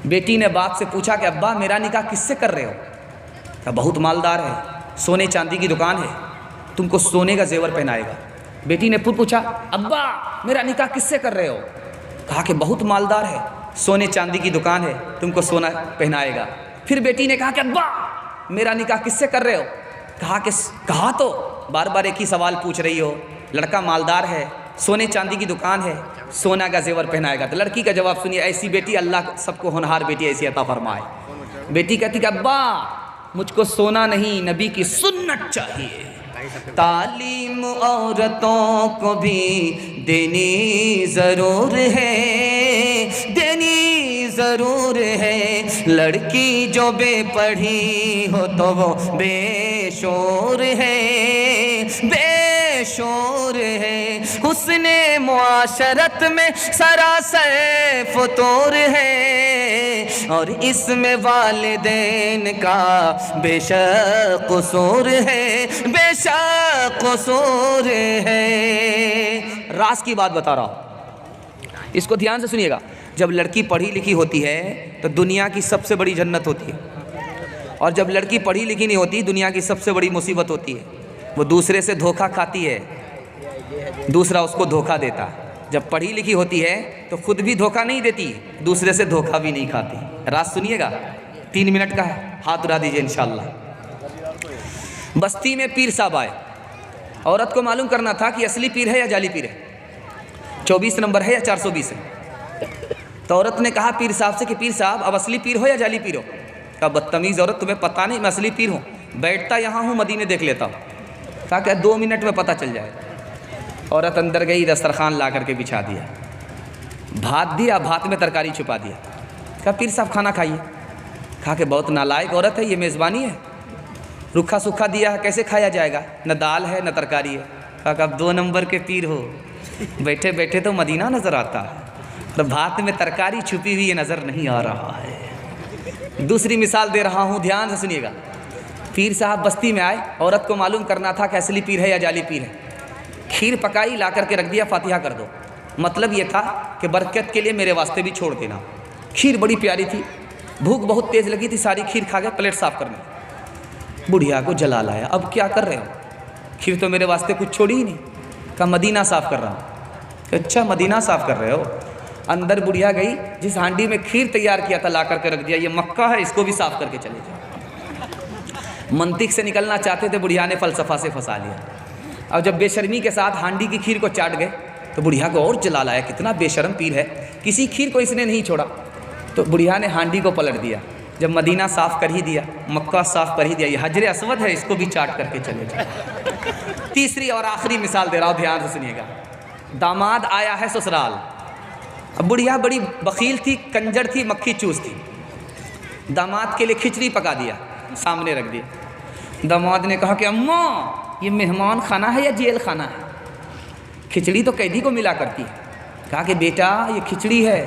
بیٹی نے باپ سے پوچھا کہ ابا میرا نکاح کس سے کر رہے ہو؟ کہا بہت مالدار ہے، سونے چاندی کی دکان ہے، تم کو سونے کا زیور پہنائے گا۔ بیٹی نے پھر پوچھا ابا میرا نکاح کس سے کر رہے ہو؟ کہا کہ بہت مالدار ہے، سونے چاندی کی دکان ہے، تم کو سونا پہنائے گا۔ پھر بیٹی نے کہا کہ ابا میرا نکاح کس سے کر رہے ہو؟ کہا تو بار بار ایک ہی سوال پوچھ رہی ہو، لڑکا مالدار ہے، سونے چاندی کی دکان ہے، سونا کا زیور پہنائے گا۔ تو لڑکی کا جواب سنیے، ایسی بیٹی اللہ سب کو ہونہار بیٹی ایسی عطا فرمائے۔ بیٹی کہتی کہ ابا مجھ کو سونا نہیں، نبی کی سنت چاہیے۔ تعلیم عورتوں کو بھی دینی ضرور ہے، دینی ضرور ہے، لڑکی جو بے پڑھی ہو تو وہ بے شعور ہے، بے شعور ہے، حسن معاشرت میں سراسر فتور ہے، اور اس میں والدین کا بے شک قصور ہے، بے شک قصور ہے۔ راز کی بات بتا رہا ہوں، اس کو دھیان سے سنیے گا۔ جب لڑکی پڑھی لکھی ہوتی ہے تو دنیا کی سب سے بڑی جنت ہوتی ہے، اور جب لڑکی پڑھی لکھی نہیں ہوتی دنیا کی سب سے بڑی مصیبت ہوتی ہے۔ وہ دوسرے سے دھوکہ کھاتی ہے، دوسرا اس کو دھوکہ دیتا ہے۔ جب پڑھی لکھی ہوتی ہے تو خود بھی دھوکہ نہیں دیتی، دوسرے سے دھوکہ بھی نہیں کھاتی۔ راز سنیے گا، 3 منٹ کا ہے، ہاتھ اٹھا دیجیے انشاءاللہ۔ بستی میں پیر صاحب آئے، عورت کو معلوم کرنا تھا کہ اصلی پیر ہے یا جعلی پیر ہے، 24 نمبر ہے یا 420 ہے۔ تو عورت نے کہا پیر صاحب سے کہ پیر صاحب اب اصلی پیر ہو یا جعلی پیر ہو؟ کہا بدتمیز عورت، تمہیں پتہ نہیں میں اصلی پیر ہوں، بیٹھتا یہاں ہوں، مدینے دیکھ لیتا ہوں۔ کہا کہ 2 منٹ میں پتہ چل جائے۔ عورت اندر گئی، دسترخوان لا کر کے بچھا دیا، بھات دیا، بھات میں ترکاری چھپا دیا۔ کہا پیر صاحب کھانا کھائیے۔ کہا کہ بہت نالائق عورت ہے، یہ میزبانی ہے، رکھا سکھا دیا ہے، کیسے کھایا جائے گا؟ نہ دال ہے نہ ترکاری ہے۔ کہا کہ اب 2 نمبر کے پیر ہو، بیٹھے بیٹھے تو مدینہ نظر آتا ہے، اور بھات میں ترکاری چھپی ہوئی یہ نظر نہیں آ رہا ہے۔ دوسری مثال دے رہا ہوں، دھیان سے سنیے گا۔ پیر صاحب بستی میں آئے، عورت کو معلوم کرنا تھا کہ اصلی پیر ہے یا جعلی پیر ہے۔ کھیر پکائی، لا کر کے رکھ دیا، فاتحہ کر دو۔ مطلب یہ تھا کہ برکت کے لیے میرے واسطے بھی چھوڑ دینا۔ کھیر بڑی پیاری تھی، بھوک بہت تیز لگی تھی، ساری کھیر کھا گئے، پلیٹ صاف کرنے۔ بڑھیا کو جلا لایا، اب کیا کر رہے ہو؟ کھیر تو میرے واسطے کچھ چھوڑی ہی نہیں۔ کہا مدینہ صاف کر رہا ہوں۔ کہ اچھا مدینہ صاف کر رہے ہو؟ اندر بڑھیا گئی، جس ہانڈی میں کھیر تیار کیا تھا لا کر کے رکھ دیا، یہ مکہ ہے، اس کو بھی صاف کر کے چلے جاؤ۔ منطق سے نکلنا چاہتے تھے، بڑھیا نے فلسفہ سے پھنسا لیا۔ اور جب بے شرمی کے ساتھ ہانڈی کی کھیر کو چاٹ گئے تو بڑھیا کو اور جلا لایا، کتنا بے شرم پیر ہے، کسی کھیر کو اس نے نہیں چھوڑا۔ تو بڑھیا نے ہانڈی کو پلٹ دیا، جب مدینہ صاف کر ہی دیا، مکہ صاف کر ہی دیا، یہ حجر اسود ہے، اس کو بھی چاٹ کر کے چلے جائے۔ تیسری اور آخری مثال دے رہا ہوں، دھیان سے سنیے گا۔ داماد آیا ہے سسرال، اب بڑھیا بڑی بخیل تھی، کنجر تھی، مکھی چوس تھی۔ داماد کے لیے کھچڑی پکا دیا، سامنے رکھ دیا۔ داماد نے کہا کہ اماں یہ مہمان خانہ ہے یا جیل خانہ ہے؟ کھچڑی تو قیدی کو ملا کرتی ہے۔ کہا کہ بیٹا یہ کھچڑی ہے،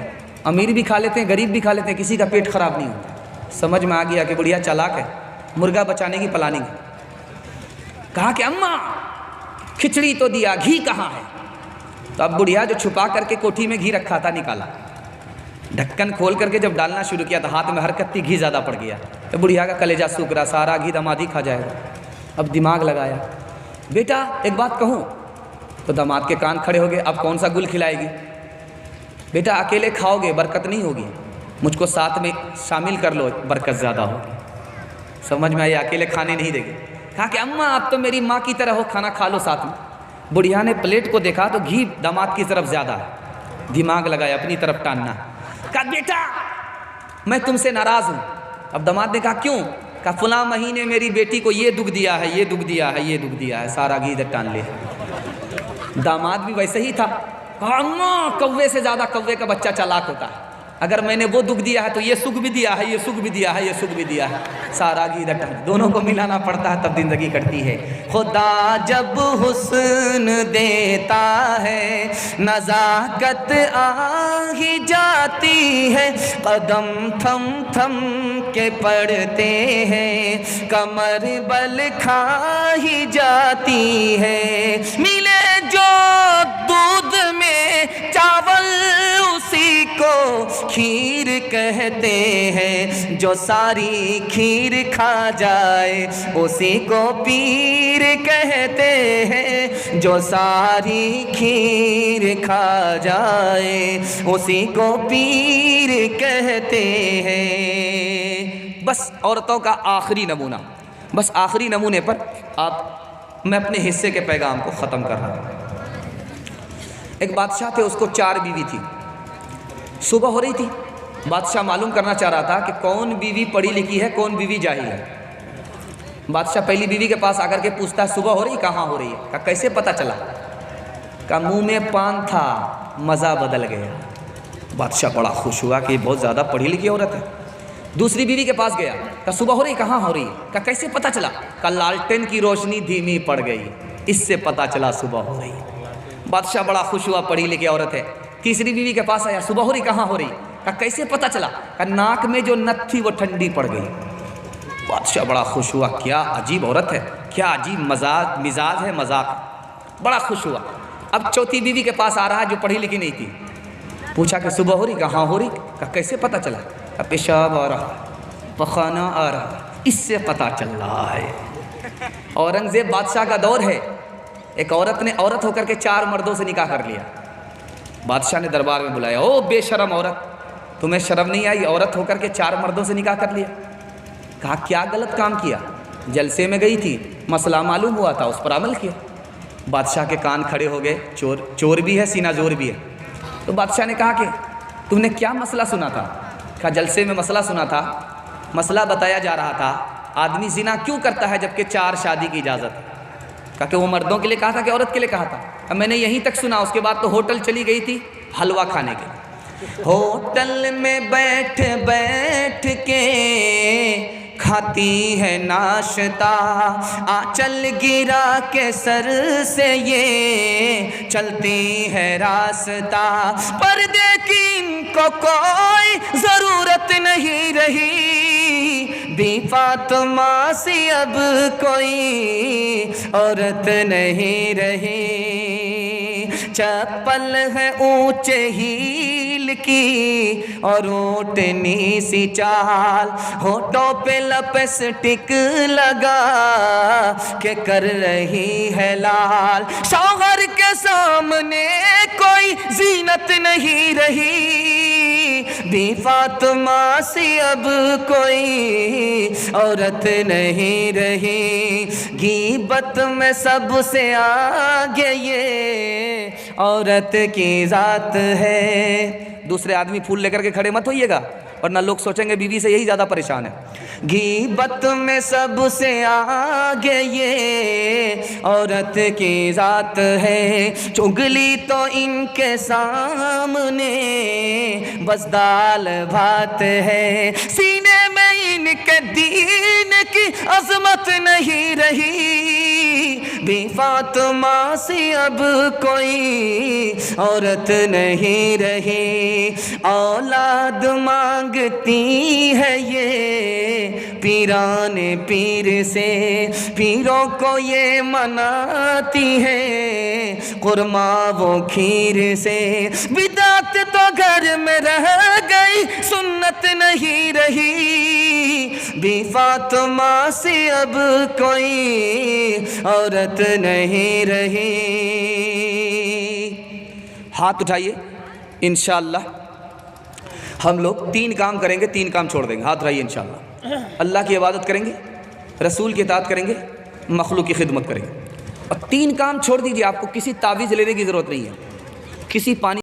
امیر بھی کھا لیتے ہیں، غریب بھی کھا لیتے ہیں، کسی کا پیٹ خراب نہیں ہوتا۔ سمجھ میں آ گیا کہ بڑھیا چالاک ہے، مرغا بچانے کی پلاننگ ہے۔ کہا کہ اماں کھچڑی تو دیا، گھی کہاں ہے؟ تو اب بڑھیا جو چھپا کر کے کوٹھی میں گھی رکھا تھا نکالا، ڈھکن کھول کر کے جب ڈالنا شروع کیا تو ہاتھ میں حرکت تھی، گھی زیادہ پڑ گیا۔ تو بڑھیا کا کلیجہ سوکھ رہا، سارا گھی دامادی کھا جائے گا۔ اب دماغ لگایا، بیٹا ایک بات کہوں؟ تو داماد کے کان کھڑے ہو گئے، اب کون سا گل کھلائے گی؟ بیٹا اکیلے کھاؤ گے برکت نہیں ہوگی، مجھ کو ساتھ میں شامل کر لو برکت زیادہ ہوگی۔ سمجھ میں آیا، اکیلے کھانے نہیں دے گی۔ کہا کہ اماں آپ تو میری ماں کی طرح ہو، کھانا کھا لو ساتھ میں۔ بڑھیا نے پلیٹ کو دیکھا تو گھی داماد کی طرف زیادہ ہے، دماغ لگایا اپنی طرف ٹاننا۔ کہا بیٹا میں تم سے ناراض ہوں۔ اب داماد نے کہا کیوں؟ کہا فلاں مہینے میری بیٹی کو یہ دکھ دیا ہے، یہ دکھ دیا ہے، یہ دکھ دیا ہے، سارا گھی ادھر ٹان لیا۔ داماد بھی ویسے ہی تھا، کہا اماں کوے سے زیادہ کوے کا بچہ چالاک ہوتا ہے، اگر میں نے وہ دکھ دیا ہے تو یہ سکھ بھی دیا ہے، یہ سکھ بھی دیا ہے، یہ سکھ بھی دیا ہے، سارا گھی ادھر ٹان۔ دونوں کو ملانا پڑتا ہے تب زندگی کٹتی ہے۔ خدا جب حسن دیتا ہے نزاکت آ ہی جاتی ہے، قدم تھم تھم کے پڑتے ہیں کمر بل کھا ہی جاتی ہے۔ ملے جو دودھ میں چاول اسی کو کھیر کہتے ہیں، جو ساری کھیر کھا جائے اسی کو پیر کہتے ہیں، جو ساری کھیر کھا جائے اسی کو پیر کہتے ہیں۔ بس عورتوں کا آخری نمونہ، بس آخری نمونے پر میں اپنے حصے کے پیغام کو ختم کر رہا ہوں۔ ایک بادشاہ تھے، اس کو 4 بیوی تھی۔ صبح ہو رہی تھی، بادشاہ معلوم کرنا چاہ رہا تھا کہ کون بیوی پڑھی لکھی ہے، کون بیوی جاہل ہے۔ بادشاہ پہلی بیوی کے پاس آ کر کے پوچھتا ہے صبح ہو رہی، کہاں ہو رہی ہے؟ کہا کیسے پتہ چلا؟ کہا منہ میں پان تھا، مزہ بدل گیا۔ بادشاہ بڑا خوش ہوا کہ یہ بہت زیادہ پڑھی لکھی عورت ہے۔ دوسری بیوی کے پاس گیا، کہا صبح ہو رہی، کہاں ہو رہی ہے؟ کہا کیسے پتہ چلا؟ کہا لالٹین کی روشنی دھیمی پڑ گئی، اس سے پتہ چلا صبح ہو رہی ہے۔ بادشاہ بڑا خوش ہوا، پڑھی لکھی عورت ہے۔ تیسری بیوی کے پاس آیا، صبح ہو رہی، کہاں ہو رہی؟ کہا کیسے پتہ چلا؟ کہا ناک میں جو نت تھی وہ ٹھنڈی پڑ گئی۔ بادشاہ بڑا خوش ہوا، کیا عجیب عورت ہے، کیا عجیب مزاج ہے، مذاق، بڑا خوش ہوا۔ اب چوتھی بیوی کے پاس آ رہا ہے جو پڑھی لکھی نہیں تھی، پوچھا کہ صبح ہو رہی، کہاں ہو رہی؟ کہا کیسے پتہ چلا؟ کہا پیشاب آ رہا، پخانہ آ رہا، اس سے پتہ چل رہا ہے۔ اورنگزیب بادشاہ کا دور ہے، ایک عورت نے عورت ہو کر کے 4 مردوں سے نکاح کر لیا۔ بادشاہ نے دربار میں بلایا، او بے شرم عورت، تمہیں شرم نہیں آئی؟ عورت ہو کر کے 4 مردوں سے نکاح کر لیا۔ کہا کیا غلط کام کیا؟ جلسے میں گئی تھی، مسئلہ معلوم ہوا تھا، اس پر عمل کیا۔ بادشاہ کے کان کھڑے ہو گئے، چور بھی ہے، سینہ زور بھی ہے۔ تو بادشاہ نے کہا کہ تم نے کیا مسئلہ سنا تھا؟ کہا جلسے میں مسئلہ سنا تھا، مسئلہ بتایا جا رہا تھا آدمی زنا کیوں کرتا ہے جبکہ 4 شادی کی اجازت ہے؟ کہا کہ وہ مردوں کے لیے کہا تھا کہ عورت کے لیے کہا تھا؟ اب میں نے یہیں تک سنا، اس کے بعد تو ہوٹل چلی گئی تھی حلوہ کھانے کے۔ ہوٹل میں بیٹھ بیٹھ کے کھاتی ہے ناشتہ، آنچل گرا کے سر سے یہ چلتی ہے راستہ، پردے کی ان کو کوئی ضرورت نہیں رہی، بی فاطمہ سی اب کوئی عورت نہیں رہی، چپل ہے اونچے ہیل کی اور اونٹنی سی چال، ہونٹوں پہ لپسٹک لگا کہ کر رہی ہے لال، شوہر کے سامنے کوئی زینت نہیں رہی، بی فاطمہ سی اب کوئی عورت نہیں رہی، غیبت میں سب سے آگے یہ عورت کی ذات ہے۔ دوسرے آدمی پھول لے کر کے کھڑے مت ہوئیے گا، ورنہ لوگ سوچیں گے بیوی سے یہی زیادہ پریشان ہے۔ غیبت میں سب سے آگے یہ عورت کی ذات ہے، چگلی تو ان کے سامنے بس دال بھات ہے، سینے میں ان کے دین کی عظمت نہیں رہی، بی فاطمہ سی اب کوئی عورت نہیں رہی، اولاد مانگتی ہے یہ پیران پیر سے، پیروں کو یہ مناتی ہے قرمہ وہ کھیر سے، بدعت بات تو گھر میں رہ گئی، سنت نہیں رہی، بی فاطمہ سے اب کوئی عورت نہیں رہی۔ ہاتھ اٹھائیے، انشاءاللہ ہم لوگ 3 کام کریں گے، 3 کام چھوڑ دیں گے۔ ہاتھ اٹھائیے، انشاءاللہ اللہ کی عبادت کریں گے، رسول کی اطاعت کریں گے، مخلوق کی خدمت کریں گے، اور 3 کام چھوڑ دیجیے۔ آپ کو کسی تعویذ لینے کی ضرورت نہیں ہے، کسی پانی